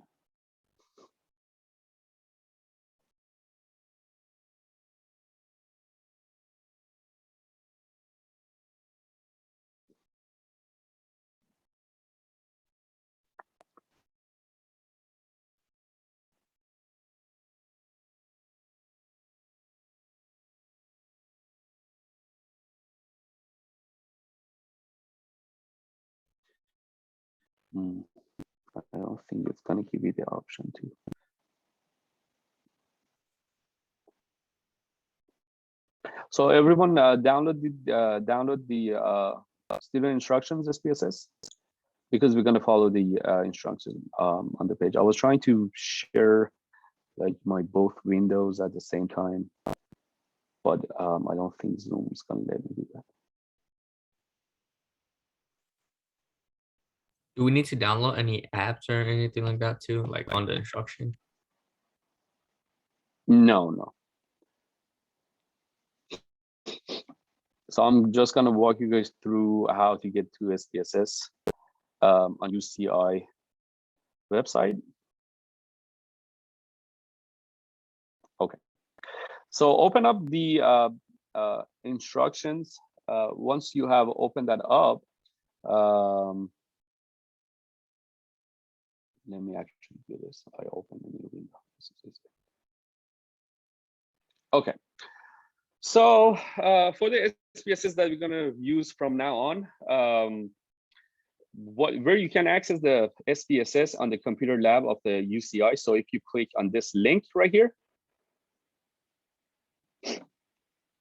I don't think it's going to give you the option to. So everyone, download the student instructions SPSS, because we're going to follow the instructions on the page. I was trying to share like my both windows at the same time, but I don't think Zoom is going to let me do that. Do we need to download any apps or anything like that too, like on the instruction? No. So I'm just going to walk you guys through how to get to SPSS on UCI website. Okay. So open up the instructions. Once you have opened that up, let me actually do this. I open a new window. Okay. So for the SPSS that we're going to use from now on, where you can access the SPSS on the computer lab of the UCI. So if you click on this link right here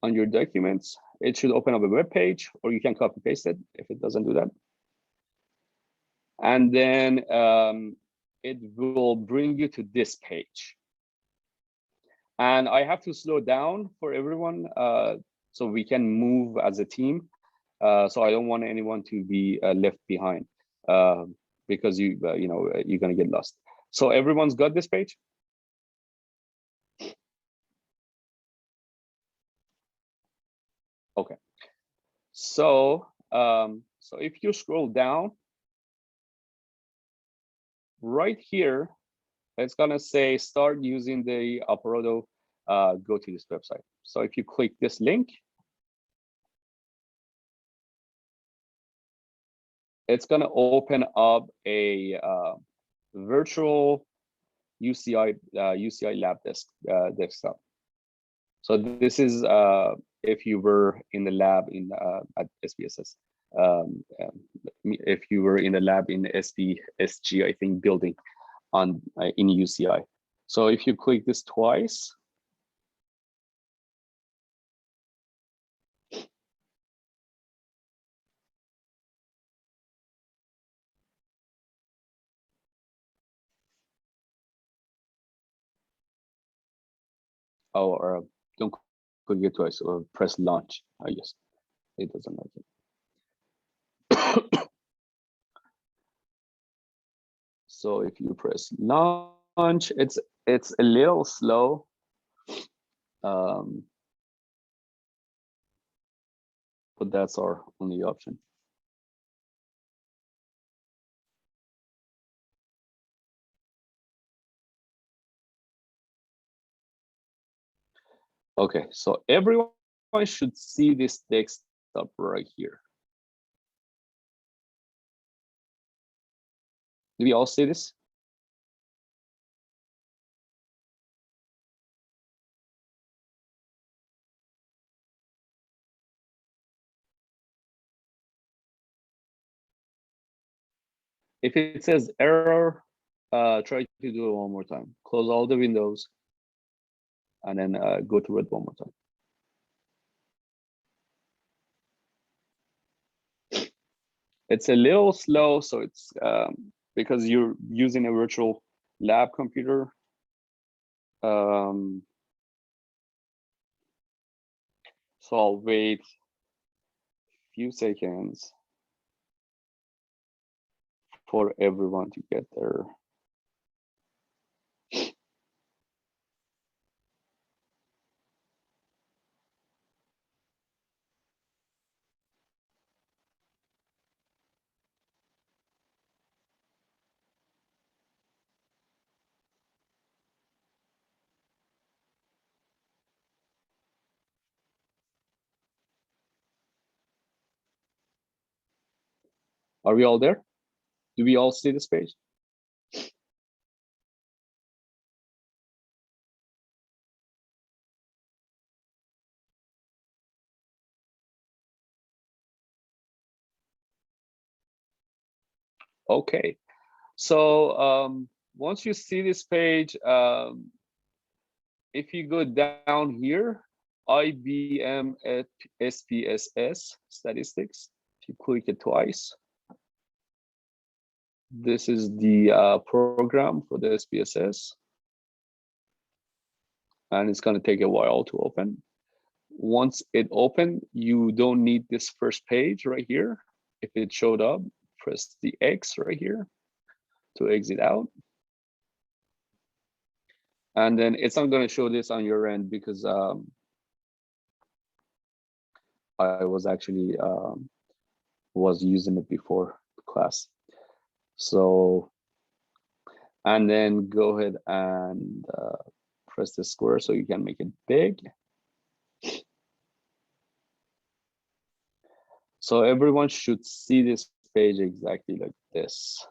on your documents, it should open up a web page, or you can copy paste it if it doesn't do that. And then it will bring you to this page. And I have to slow down for everyone so we can move as a team. So I don't want anyone to be left behind because you're gonna get lost. So everyone's got this page? Okay. So so if you scroll down, right here, it's gonna say start using the Aporodo, go to this website. So if you click this link, it's gonna open up a virtual UCI lab desktop. So this is if you were in the lab at SPSS. if you were in the lab in the SPSG, I think, building on in UCI. So if you click this twice, or don't click it twice, or press launch. I guess it doesn't like it. So if you press launch, it's a little slow. But that's our only option. Okay, so everyone should see this desktop right here. Do we all see this? If it says error, try to do it one more time. Close all the windows and then go through it one more time. It's a little slow, so it's because you're using a virtual lab computer. So I'll wait a few seconds for everyone to get there. Are we all there? Do we all see this page? Okay, so once you see this page, if you go down here, IBM at SPSS statistics, if you click it twice, this is the program for the SPSS, and it's going to take a while to open. Once it opened, you don't need this first page right here. If it showed up, press the X right here to exit out. And then it's not going to show this on your end because I was actually was using it before class. So, and then go ahead and press the square so you can make it big. So everyone should see this page exactly like this.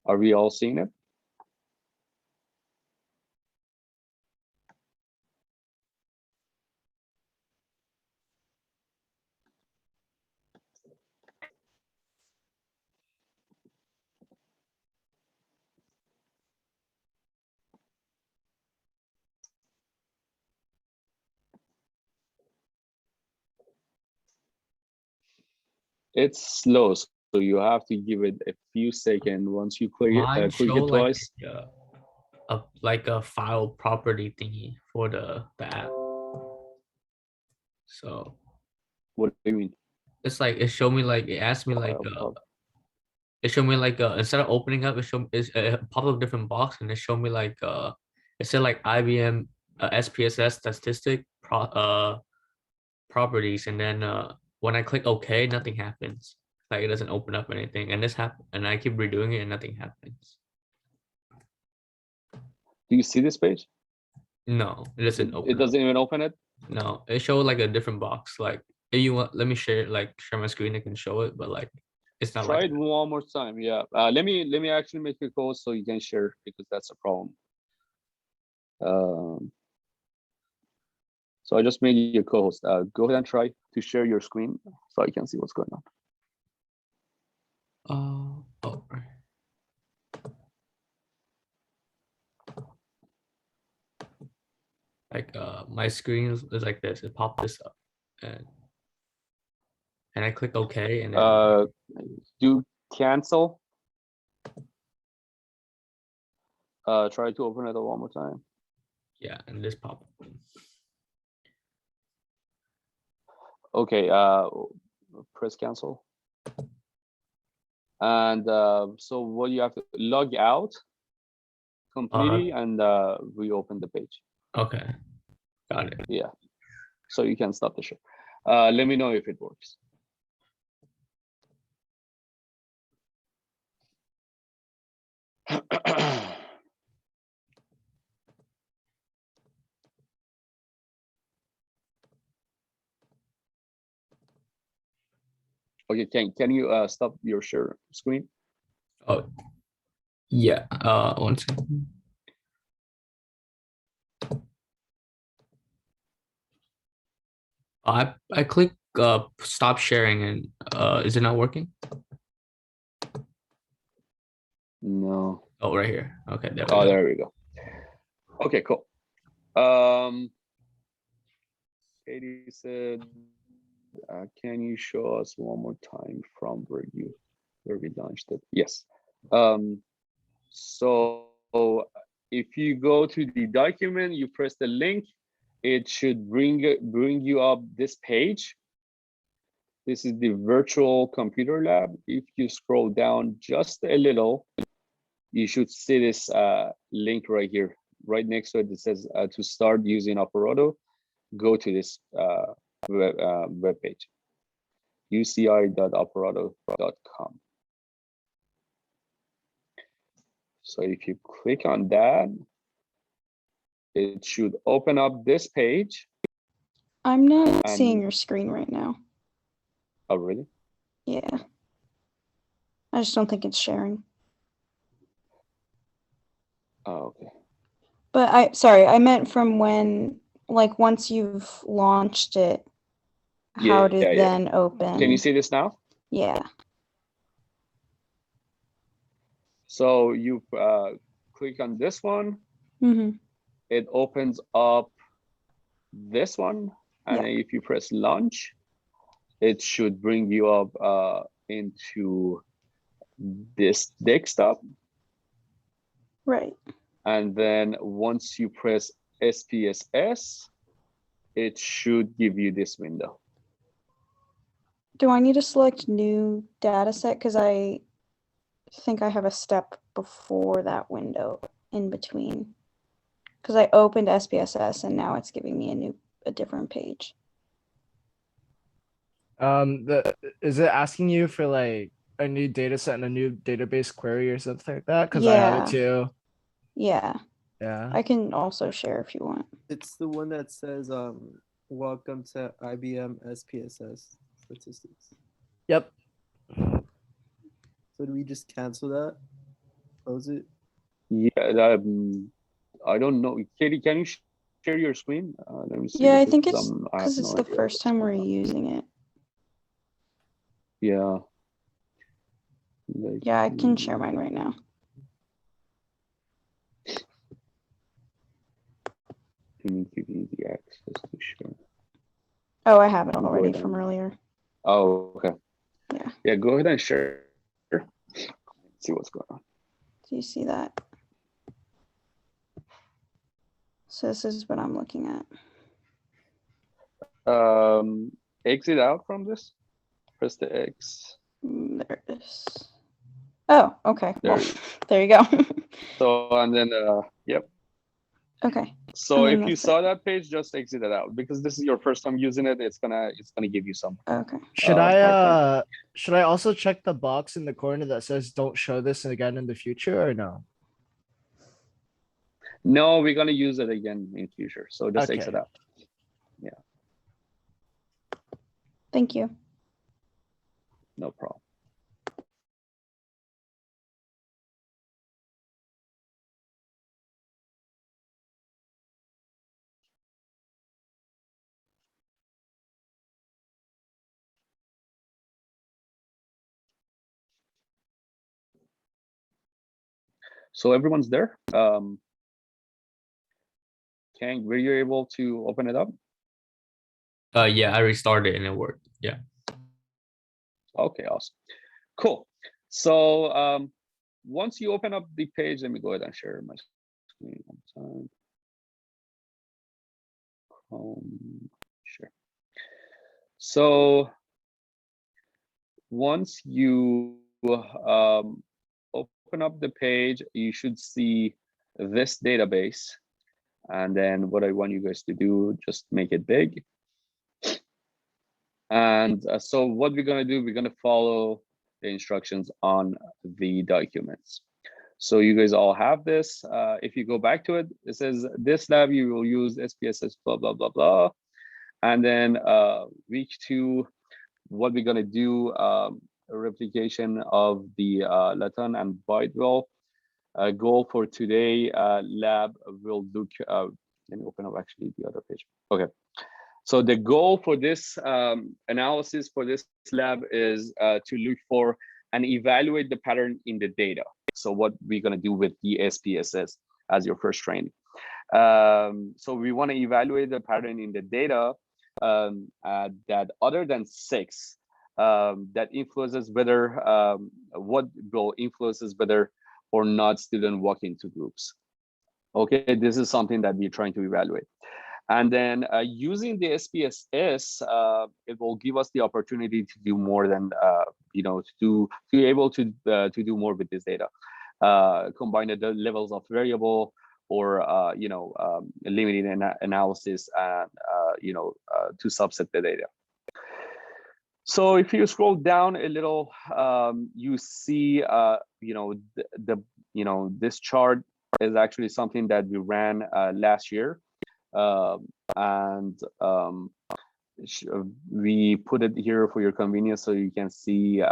Are we all seeing it? It's slow, so you have to give it a few seconds. Once you click Mine it, click show it twice. like a file property thingy for the app. So What do you mean? it's like it showed me like it asked me like it showed me like instead of opening up, it popped up a different box and it showed me like it said like IBM SPSS statistic properties, and then when I click OK, nothing happens. Like it doesn't open up anything, and this happened, and I keep redoing it, and nothing happens. Do you see this page? No, it doesn't open. It doesn't even open it. No, it showed like a different box. Like if you want, let me share my screen. I can show it, but like It's not Try like it one more time. Yeah. Let me actually make a code so you can share, because that's a problem. So I just made you a co-host. Go ahead and try to share your screen so I can see what's going on. oh, right. Like my screen is like this. It popped this up, and I click OK, and then Do cancel. Try to open it one more time. yeah, and this pop up. Okay. Press cancel. And so what you have to log out completely and reopen the page. Okay, got it. Yeah. So you can stop the share. Let me know if it works. Okay, can you stop your share screen? Oh, yeah. 1 second. I click stop sharing, and is it not working? No. Oh, right here. Okay, there we Oh, go. there we go. Okay, cool. Katie said, can you show us one more time from where we launched it? Yes. So if you go to the document, you press the link, it should bring you up this page. This is the virtual computer lab. If you scroll down just a little, you should see this link right here. Right next to it, it says to start using Operato. Go to this web page, uci.operato.com. So if you click on that, it should open up this page. I'm not seeing your screen right now. Oh, really? Yeah. I just don't think it's sharing. Oh, okay. But I meant from when, like, once you've launched it, how to then open. Can you see this now? Yeah. So you click on this one. Mm-hmm. It opens up this one, and then if you press launch, it should bring you up into this desktop. Right. And then once you press SPSS, it should give you this window. Do I need to select new data set? Because I think I have a step before that window in between. Because I opened SPSS and now it's giving me a different page. Is it asking you for like a new data set and a new database query or something like that? Because I have it too. Yeah. Yeah. I can also share if you want. It's the one that says welcome to IBM SPSS statistics. Yep. So do we just cancel that? Close it? Yeah, I don't know. Katie, can you share your screen? Let me see. Yeah, I think it's because it's the first time we're using it. Yeah. Yeah, I can share mine right now. Let me give you the access to share. Oh, I have it already from earlier. Oh, okay. Yeah. Yeah, go ahead and share. See what's going on. Do you see that? So this is what I'm looking at. Exit out from this. Press the X. There it is. Oh, okay. There, well, there you go. So, and then, yep. Okay. So if you saw that page, just exit it out, because this is your first time using it. It's gonna give you some. Okay. Should I also check the box in the corner that says don't show this again in the future, or no? No, we're gonna use it again in future. So just exit out. Yeah. Thank you. No problem. So everyone's there. Kang, were you able to open it up? Yeah, I restarted and it worked. Yeah. Okay, awesome. Cool. So once you open up the page, let me go ahead and share my screen one time. Sure. So once you open up the page, you should see this database. And then what I want you guys to do, just make it big. And so what we're going to do, we're going to follow the instructions on the documents. So you guys all have this. If you go back to it, it says this lab, you will use SPSS, blah, blah, blah, blah. And then week 2, what we're going to do, a replication of the Latin and Bidewell. Goal for today, lab will look, let me open up actually the other page. Okay. So the goal for this analysis for this lab is to look for and evaluate the pattern in the data. So what we're going to do with the SPSS as your first training. So we want to evaluate the pattern in the data that other than 6 that influences whether what will influences whether or not students walk into groups. Okay, this is something that we're trying to evaluate. And then using the SPSS, it will give us the opportunity to do more than, to be able to do more with this data. Combine the levels of variable or, limiting analysis and, to subset the data. So if you scroll down a little, you see, this chart is actually something that we ran last year. We put it here for your convenience so you can see,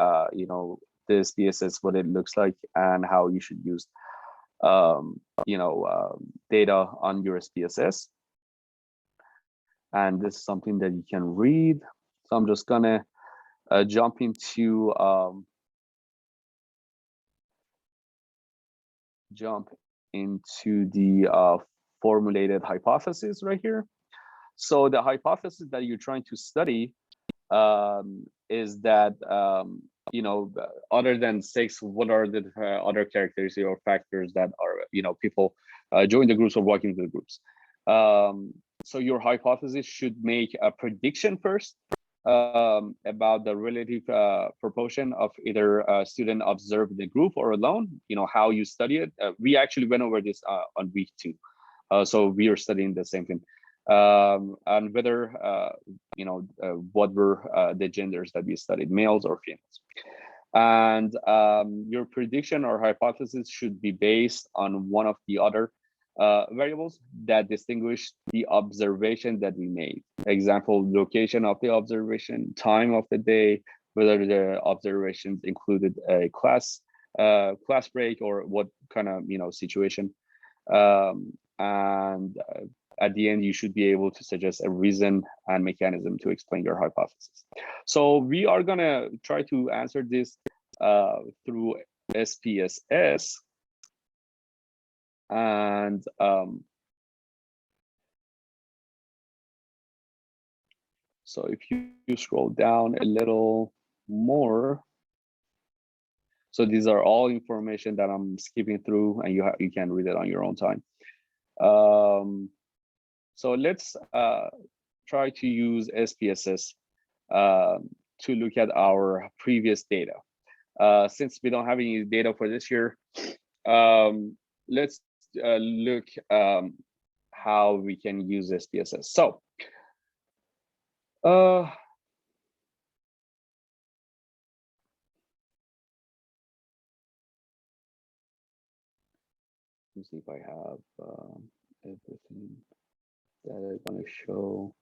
this SPSS, what it looks like and how you should use, data on your SPSS. And this is something that you can read. So I'm just gonna jump into the formulated hypothesis right here. So the hypothesis that you're trying to study is that other than 6, what are the other characteristics or factors that are people join the groups or walk into the groups. So your hypothesis should make a prediction first about the relative proportion of either student observed in the group or alone, how you study it. We actually went over this on week 2. So we are studying the same thing. And whether, what were the genders that we studied, males or females. And your prediction or hypothesis should be based on one of the other variables that distinguish the observation that we made. Example, location of the observation, time of the day, whether the observations included a class break or what kind of situation. And at the end, you should be able to suggest a reason and mechanism to explain your hypothesis. So we are gonna try to answer this through SPSS. And so if you scroll down a little more, so these are all information that I'm skipping through, and you can read it on your own time. So let's try to use SPSS to look at our previous data. Since we don't have any data for this year, let's look how we can use SPSS. So let's see if I have everything that I want to show.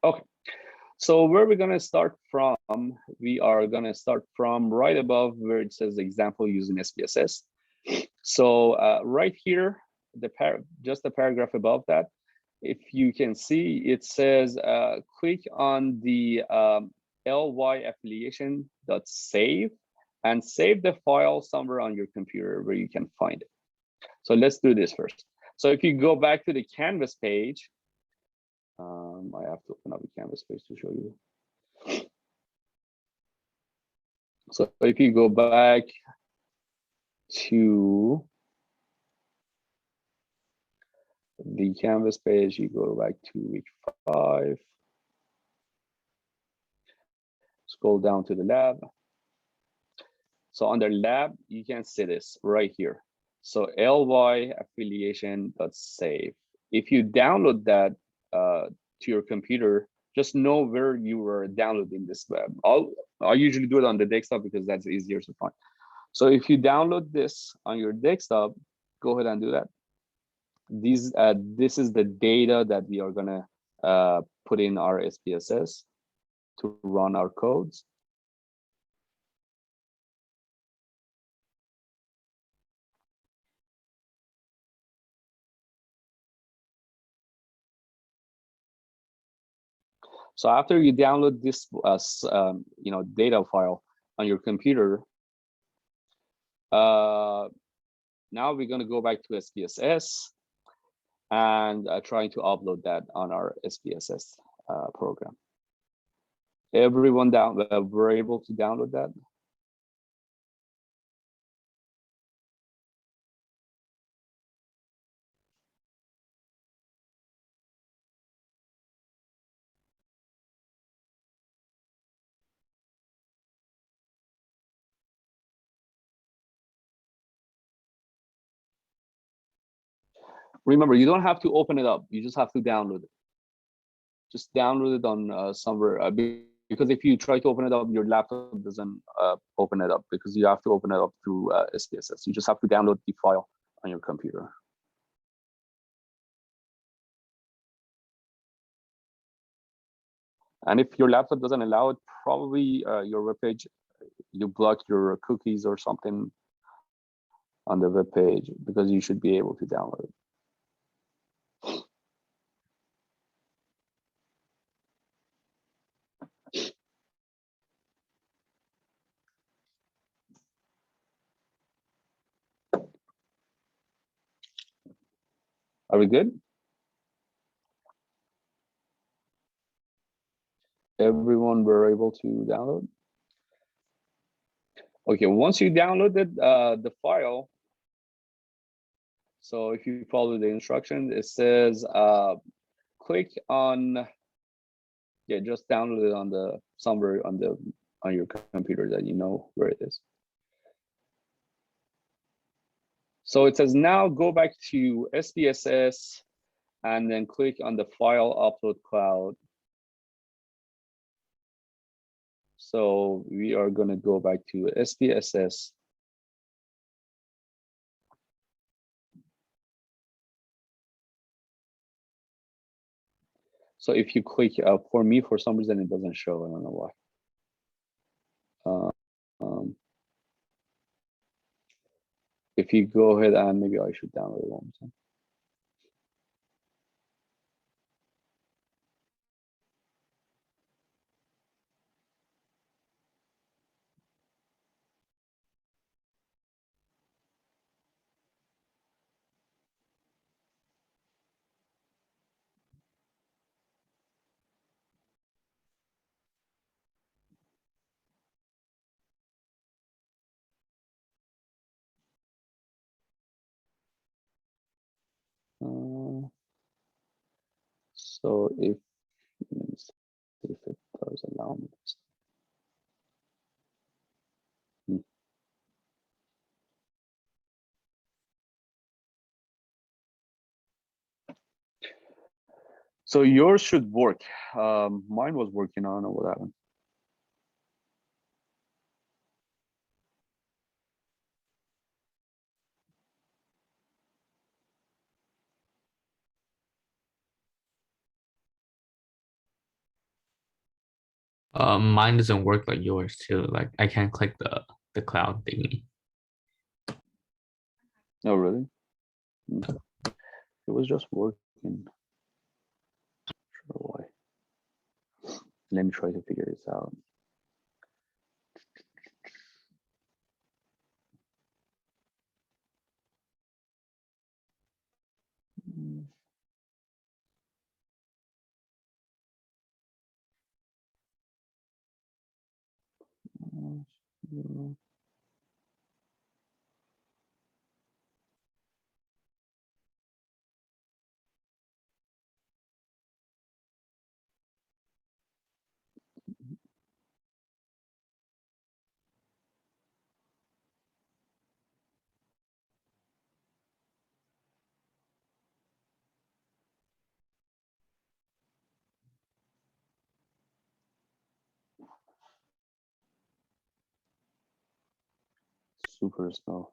Okay, so where we're going to start from, we are going to start from right above where it says example using SPSS. So right here, just the paragraph above that, if you can see, it says click on the ly affiliation.save and save the file somewhere on your computer where you can find it. So let's do this first. So if you go back to the Canvas page, I have to open up a Canvas page to show you. So if you go back to the Canvas page, you go back to week 5, scroll down to the lab. So under lab, you can see this right here. So ly affiliation.save. If you download that to your computer, just know where you were downloading this web. I usually do it on the desktop because that's easier to find. So if you download this on your desktop, go ahead and do that. This is the data that we are gonna put in our SPSS to run our codes. So after you download this, data file on your computer, now we're going to go back to SPSS and trying to upload that on our SPSS program. Everyone were able to download that? Remember, you don't have to open it up. You just have to download it. Just download it on somewhere, because if you try to open it up, your laptop doesn't open it up because you have to open it up through SPSS. You just have to download the file on your computer. And if your laptop doesn't allow it, probably your webpage, you block your cookies or something on the web page, because you should be able to download it. Are we good? Everyone were able to download? Okay, once you downloaded the file, so if you follow the instructions, it says click on, just download it on the somewhere on your computer that you know where it is. So it says now go back to SPSS and then click on the file upload cloud. So we are going to go back to SPSS. So if you click, for me, for some reason, it doesn't show. I don't know why. If you go ahead and maybe I should download it one more time. So if, let me see if it does allow me this. So yours should work. Mine was working. I don't know what happened. Mine doesn't work like yours too. Like I can't click the cloud thingy. Oh, really? It was just working. Sure why. Let me try to figure this out. Super slow.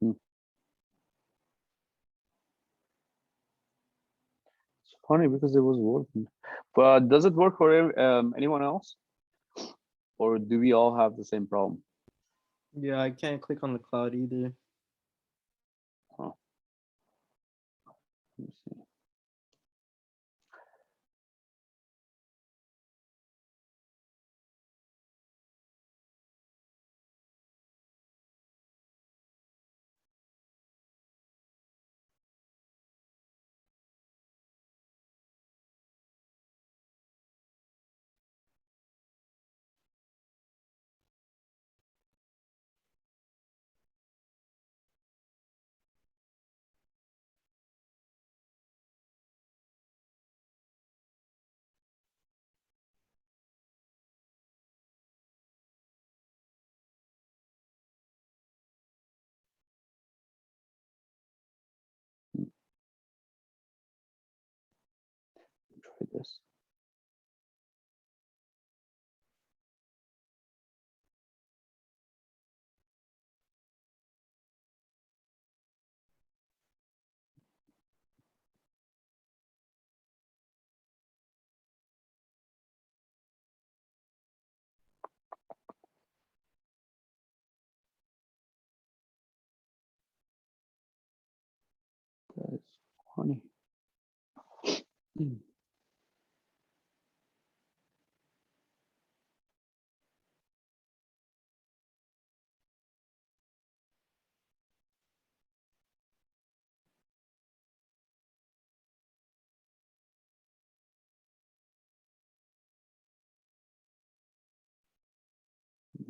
It's funny because it was working. But does it work for anyone else? Or do we all have the same problem? Yeah, I can't click on the cloud either. Oh. Let me see. Try this. That is funny. Are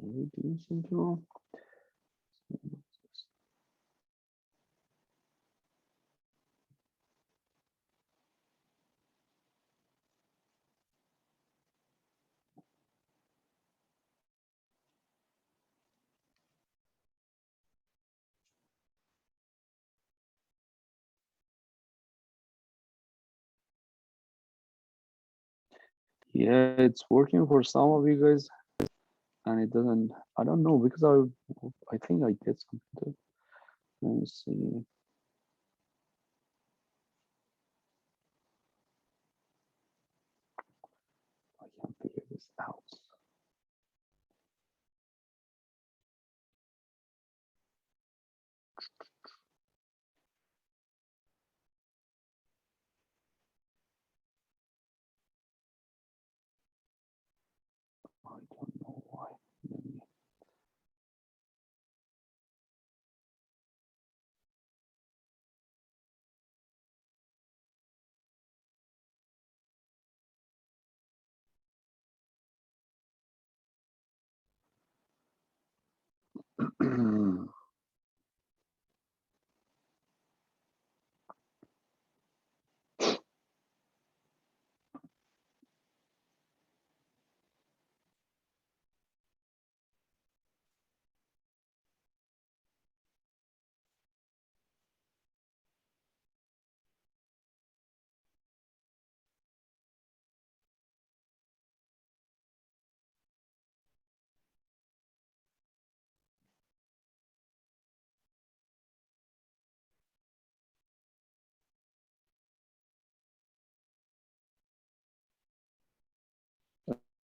we doing something wrong? Yeah, it's working for some of you guys, and it doesn't. I don't know because I think I did something. Let me see. I can't figure this out. I don't know why. Let me-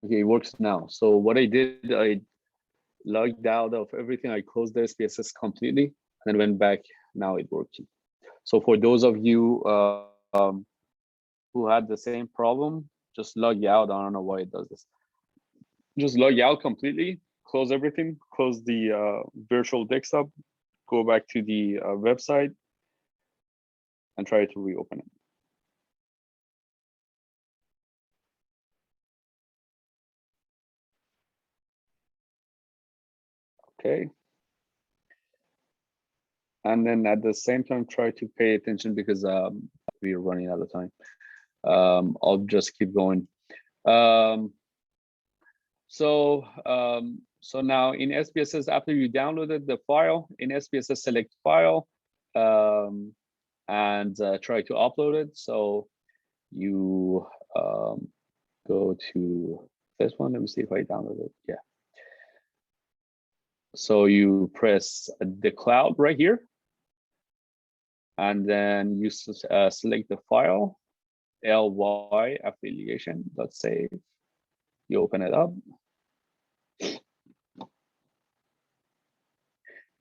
Okay, it works now. So what I did, I logged out of everything. I closed the SPSS completely and went back. Now it works. So for those of you who had the same problem, just log you out. I don't know why it does this. Just log you out completely, close everything, close the virtual desktop, go back to the website, and try to reopen it. Okay. And then at the same time, try to pay attention because we are running out of time. I'll just keep going. So now in SPSS, after you downloaded the file, in SPSS select file and try to upload it. So you go to this one. Let me see if I download it. Yeah. So you press the cloud right here. And then you select the file, ly affiliation.save. You open it up.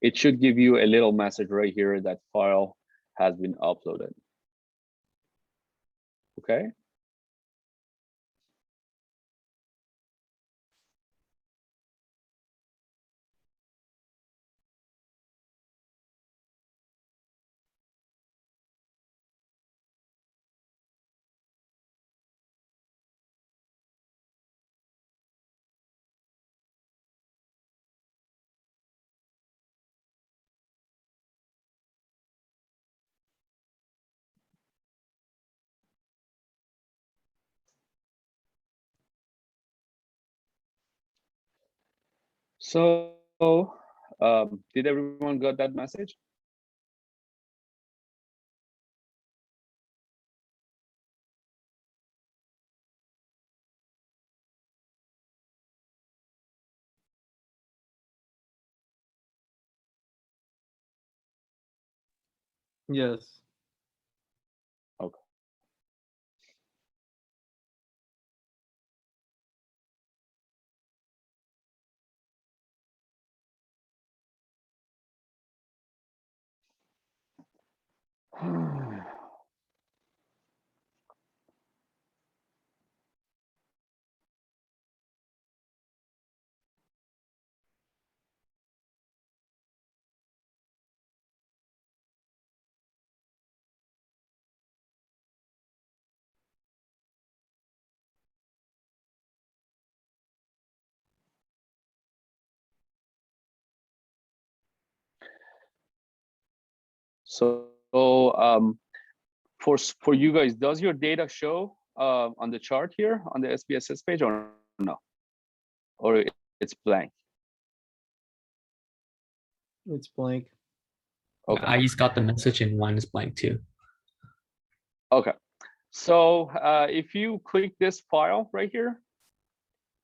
It should give you a little message right here that file has been uploaded. Okay. So did everyone got that message? Yes. Okay. So for you guys, does your data show on the chart here on the SPSS page or no? Or it's blank? It's blank. Okay. I just got the message and mine is blank too. Okay. So if you click this file right here,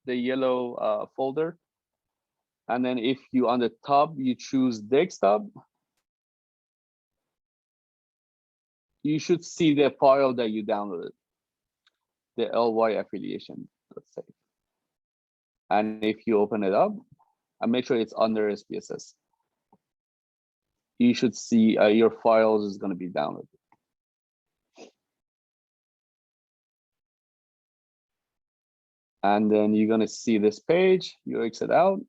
the yellow folder, and then if you on the top you choose desktop, you should see the file that you downloaded, the ly affiliation, let's say. And if you open it up and make sure it's under SPSS, you should see your files is going to be downloaded. And then you're going to see this page, you exit out.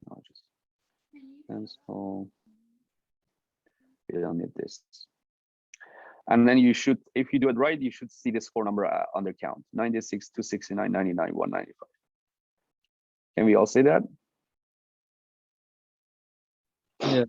I'll just cancel. We don't need this. And then you should, if you do it right, you should see this score number under count, 96, 269, 99, 195. Can we all say that? Yeah.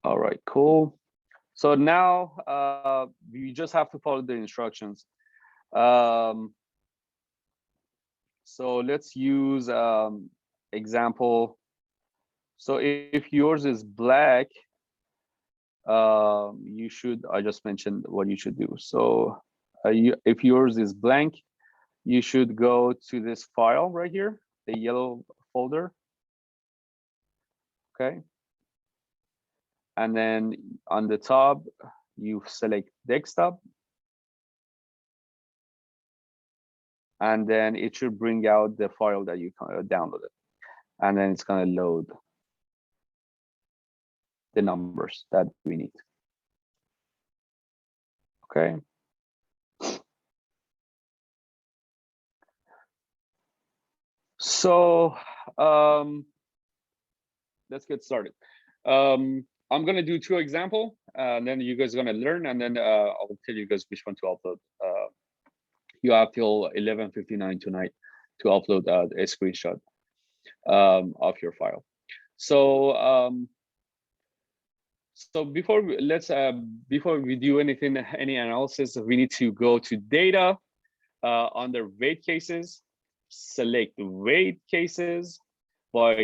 All right, cool. So now you just have to follow the instructions. So let's use example. So if yours is black, you should, I just mentioned what you should do. So if yours is blank, you should go to this file right here, the yellow folder. Okay. And then on the top, you select desktop. And then it should bring out the file that you downloaded. And then it's going to load the numbers that we need. Okay. So let's get started. I'm going to do 2 examples, and then you guys are going to learn, and then I'll tell you guys which one to upload. You have till 11:59 tonight to upload a screenshot of your file. So before we do anything, any analysis, we need to go to data under weight cases, select weight cases by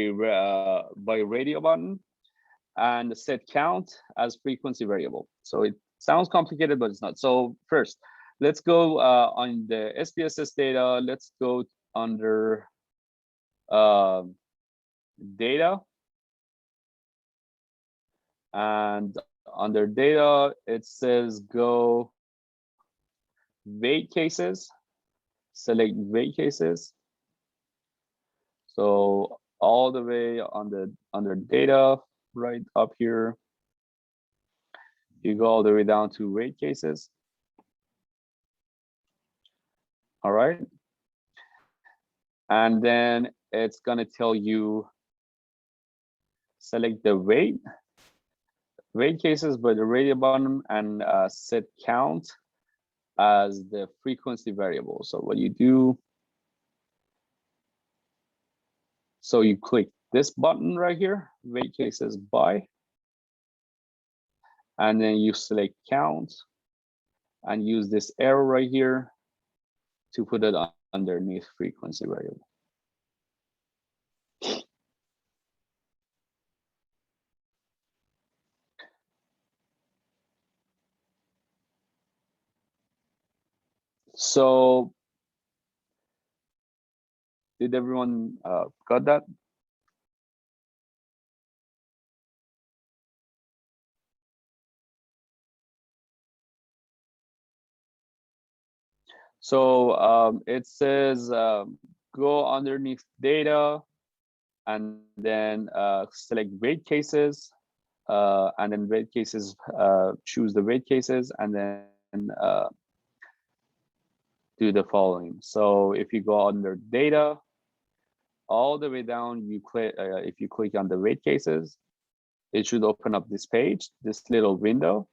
radio button, and set count as frequency variable. So it sounds complicated, but it's not. So first, let's go on the SPSS data. Let's go under data. And under data, it says go weight cases, select weight cases. So all the way under data, right up here, you go all the way down to weight cases. All right. And then it's going to tell you select the weight cases by the radio button and set count as the frequency variable. So what you do, so you click this button right here, weight cases by, and then you select count and use this arrow right here to put it underneath frequency variable. So did everyone got that? So it says go underneath data and then select weight cases, and then weight cases, choose the weight cases, and then do the following. So if you go under data, all the way down, you click. If you click on the weight cases, it should open up this page, this little window,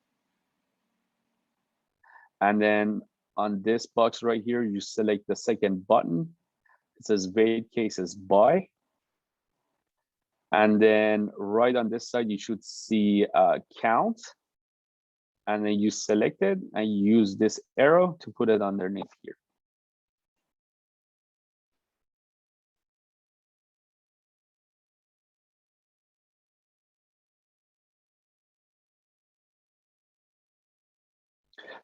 and then on this box right here, you select the second button. It says weight cases by. And then right on this side, you should see count. And then you select it and you use this arrow to put it underneath here.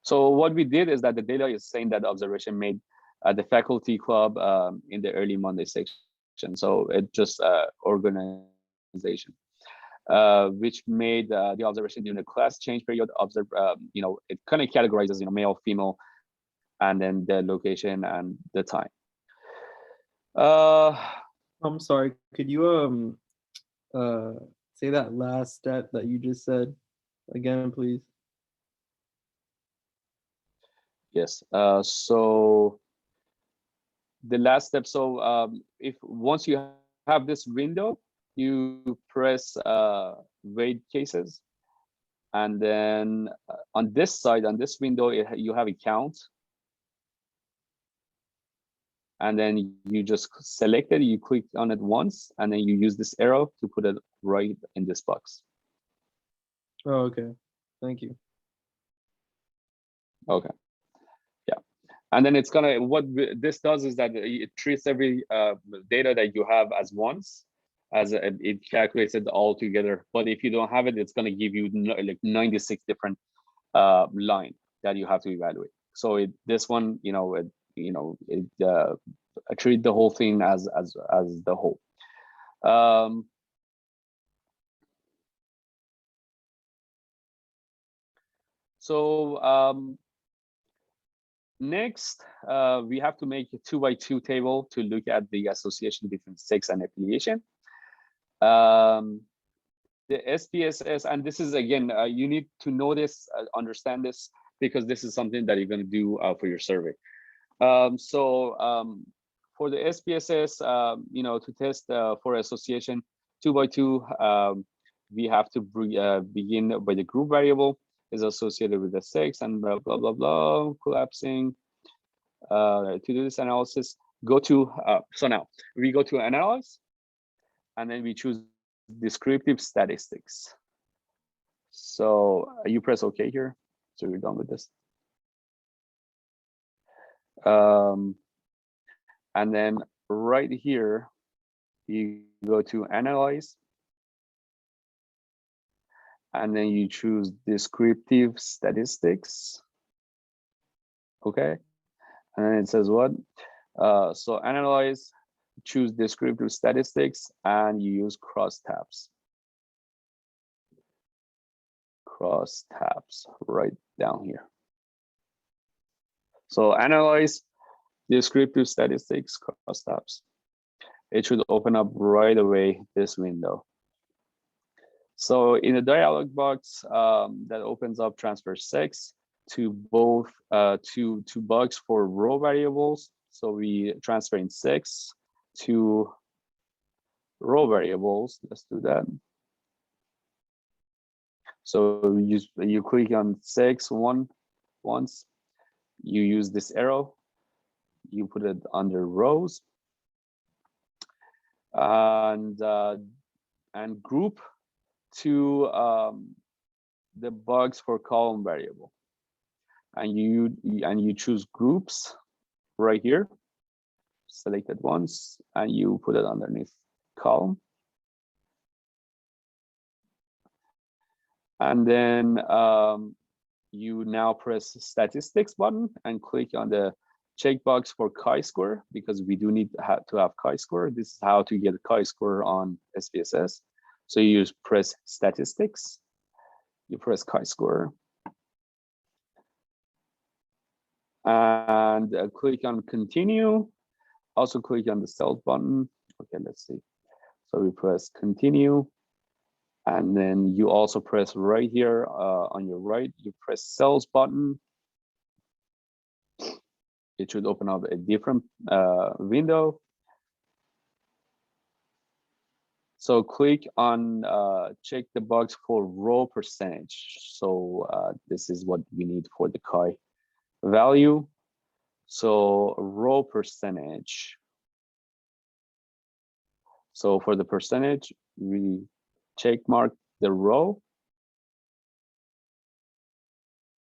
So what we did is that the data is saying that the observation made the faculty club in the early Monday section. So it just organization, which made the observation during the class change period. Observe, it kind of categorizes, male, female, and then the location and the time. I'm sorry. Could you say that last step that you just said again, please? Yes. So the last step. So if once you have this window, you press weight cases, and then on this side, on this window, you have a count, and then you just select it. You click on it once, and then you use this arrow to put it right in this box. Oh, okay. Thank you. Okay. And then it's gonna, what this does is that it treats every data that you have as once, it calculates it all together. But if you don't have it, it's going to give you like 96 different line that you have to evaluate. So this one, I treat the whole thing as the whole. Next, we have to make a 2x2 table to look at the association between sex and affiliation. The SPSS, and this is again, you need to know this, understand this, because this is something that you're going to do for your survey. For the SPSS, to test for association 2x2, we have to begin by the group variable is associated with the sex and blah, blah, blah, blah, collapsing. To do this analysis, go to, so now we go to analyze, and then we choose descriptive statistics. So you press OK here. So you're done with this. And then right here, you go to analyze, and then you choose descriptive statistics. Okay, and then it says what? So analyze, choose descriptive statistics, and you use crosstabs. Crosstabs right down here. So analyze descriptive statistics, crosstabs. It should open up right away this window. So in the dialog box that opens up, transfer sex to both to bugs for row variables. So we transfer in sex to row variables. Let's do that. So you click on sex once. You use this arrow. You put it under rows, and group to the bugs for column variable, and you choose groups right here, select it once, and you put it underneath column, and then you now press statistics button and click on the checkbox for chi-score, because we do need to have chi-score. This is how to get a chi-score on SPSS. So you press statistics, you press chi-score, and click on continue. Also click on the cells button. Okay, let's see. So we press continue, and then you also press right here on your right, you press cells button. It should open up a different window. So click on check the box for row percentage. So this is what we need for the chi value. So row percentage. So for the percentage, we check mark the row,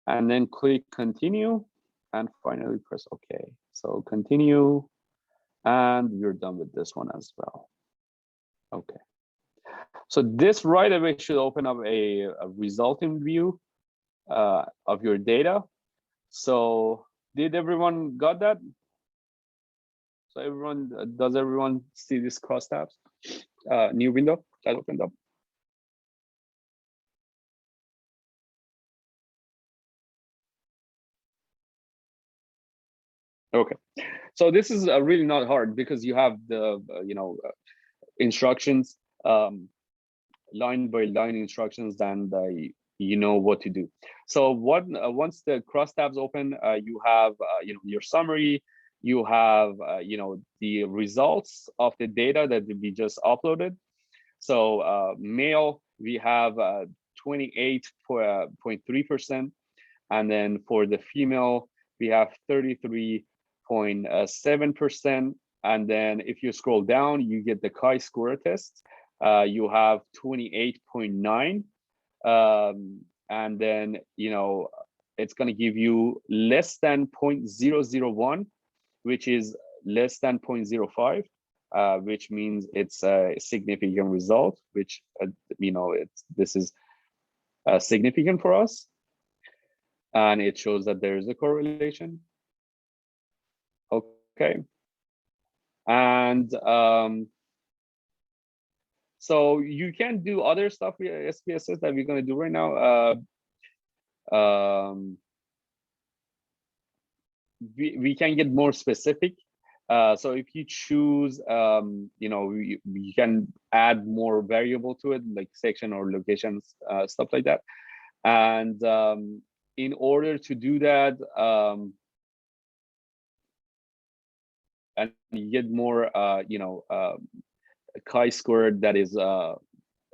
and then click continue, and finally press OK. So continue, and we're done with this one as well. Okay. So this right away should open up a resulting view of your data. So did everyone got that? So does everyone see this crosstabs? New window that opened up. Okay, so this is really not hard, because you have the instructions, line by line instructions, and you know what to do. So once the crosstabs open, you have your summary, you have the results of the data that we just uploaded. So male, we have 28.3%, and then for the female, we have 33.7%. And then if you scroll down, you get the chi-score test. You have 28.9, and then it's going to give you less than 0.001, which is less than 0.05, which means it's a significant result, which this is significant for us, and it shows that there is a correlation. Okay, and so you can do other stuff with SPSS that we're going to do right now. We can get more specific. So if you choose, you can add more variable to it, like section or locations, stuff like that. And in order to do that, and you get more, chi-squared that is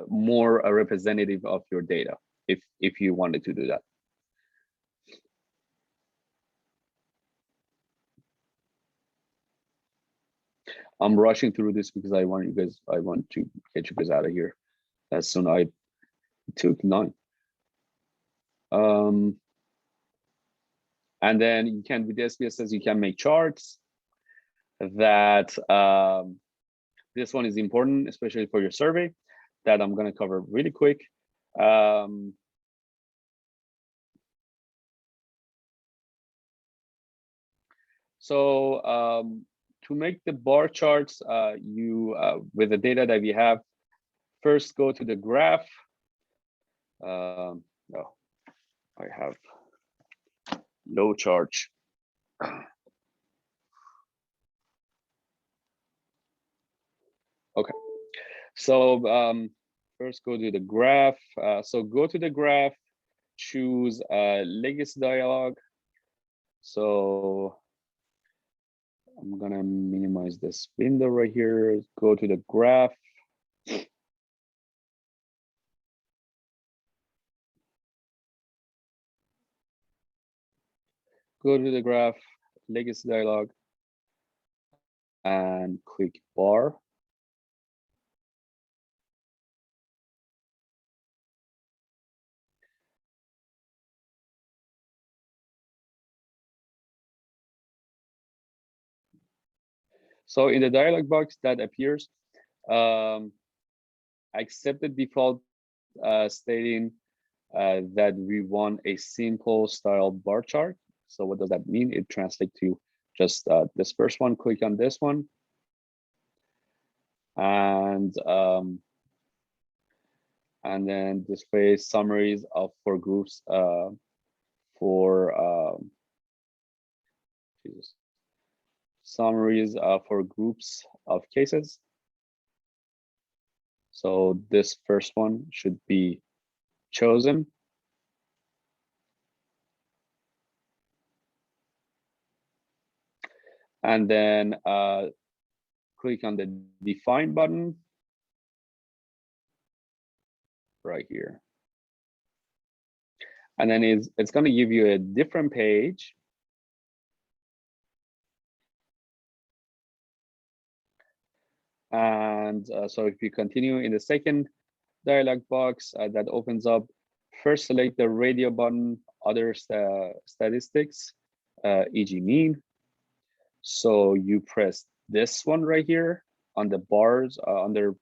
more a representative of your data, if you wanted to do that. I'm rushing through this because I want to get you guys out of here as soon. I took 9. And then you can, with the SPSS, you can make charts that this one is important, especially for your survey, that I'm going to cover really quick. To make the bar charts, with the data that we have, first go to the graph. I have no charge. Okay, so first go to the graph. So go to the graph, choose legacy dialog. So I'm gonna minimize this window right here. Go to the graph. Go to the graph, legacy dialog, and click bar. So in the dialog box that appears, accept the default stating that we want a simple style bar chart. So what does that mean? It translates to just this first one. Click on this one, and then display summaries for groups summaries for groups of cases. So this first one should be chosen. And then click on the define button right here. And then it's going to give you a different page. And so if you continue in the second dialog box that opens up, first select the radio button, other statistics, e.g. mean. So you press this one right here on the bars, under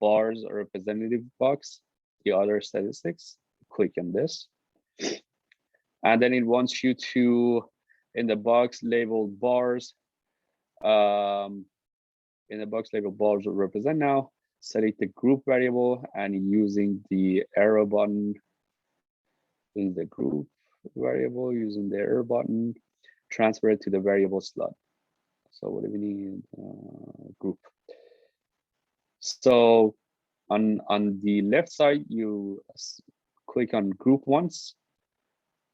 bars or representative box, the other statistics, click on this. And then it wants you to, in the box labeled bars, in the box labeled bars represent now, select the group variable and using the arrow button in the group variable, using the arrow button, transfer it to the variable slot. So what do we need? Group. So on the left side, you click on group once,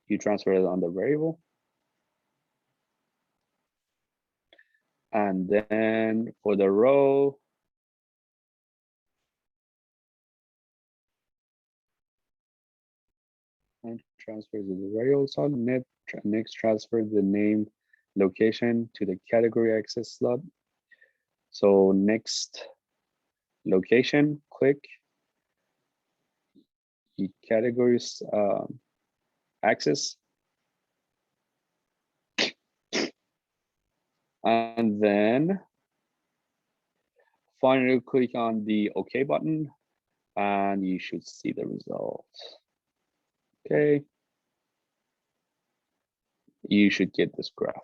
you transfer it on the variable. And then for the row, and transfer to the variable slot. Next, transfer the name location to the category access slot. So next location, click the categories access. And then finally click on the OK button and you should see the results. Okay. You should get this graph.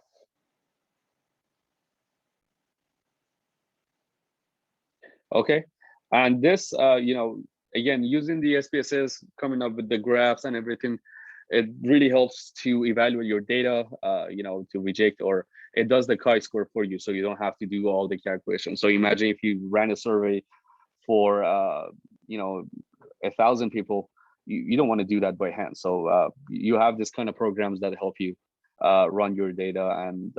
Okay. And this, again, using the SPSS, coming up with the graphs and everything, it really helps to evaluate your data, to reject, or it does the chi-score for you, so you don't have to do all the calculations. So imagine if you ran a survey for 1,000 people, you don't want to do that by hand. So you have this kind of programs that help you run your data and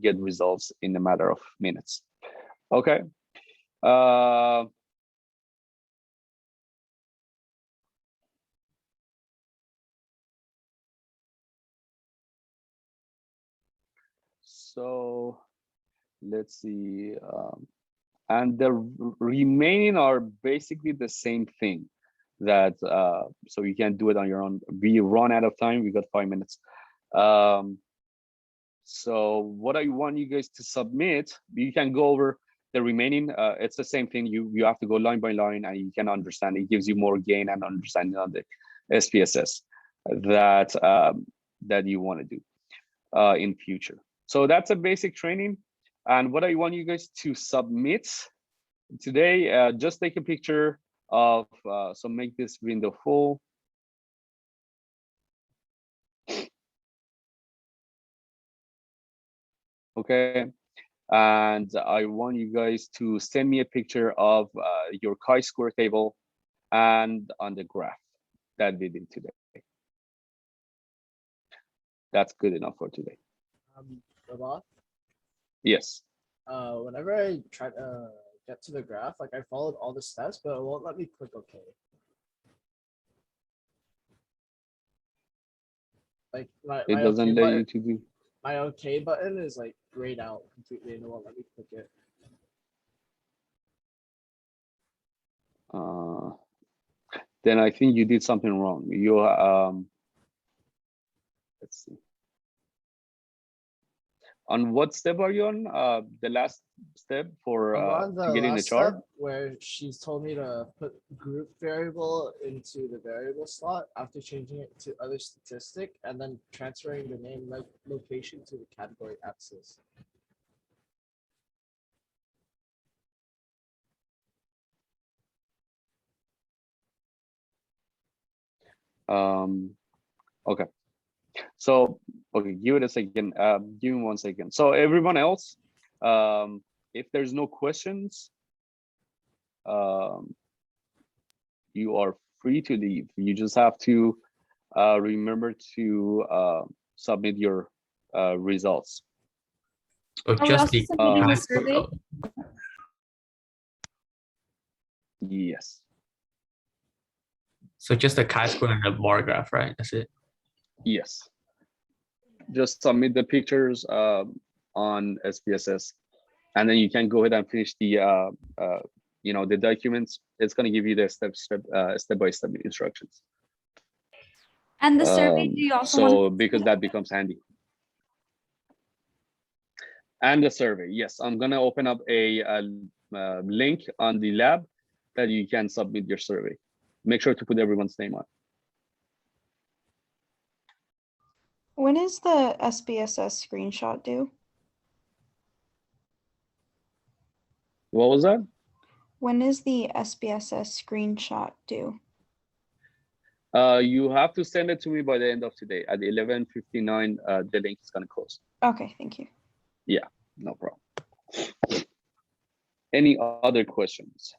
get results in a matter of minutes. Okay. So let's see. And the remaining are basically the same thing. That so you can do it on your own. We run out of time. We got 5 minutes. So what I want you guys to submit, you can go over the remaining. It's the same thing. You have to go line by line, and you can understand. It gives you more gain and understanding on the SPSS that you want to do in future. So that's a basic training. And what I want you guys to submit today, just take a picture of, so make this window full. Okay. And I want you guys to send me a picture of your chi-score table and on the graph that we did today. That's good enough for today. Rabah, Yes. whenever I try to get to the graph, like I followed all the steps, but it won't let me click OK. Like It doesn't let you to do. My OK button is like grayed out completely, and it won't let me click it. Then I think you did something wrong. You let's see. On what step are you on? The last step for I'm on to get in the last chart? step where she's told me to put group variable into the variable slot after changing it to other statistic and then transferring the name location to the category axis. Okay. So, okay, give it a second. Give me 1 second. So everyone else, if there's no questions, you are free to leave. You just have to remember to submit your results. Or Are we just also the submitting a chi-score survey? code. Yes. So just the chi-score and the bar graph, right? That's it. Yes. Just submit the pictures on SPSS, and then you can go ahead and finish the the documents. It's going to give you the step-by-step instructions. And the survey, do you also want because that becomes handy. And the survey, yes, I'm going to open up a link on the lab that you can submit your survey. Make sure to put everyone's name on. When is the SPSS screenshot due? What was that? When is the SPSS screenshot due? You have to send it to me by the end of today at 11:59. The link is going to close. Okay, thank you. Yeah, no problem. Any other questions?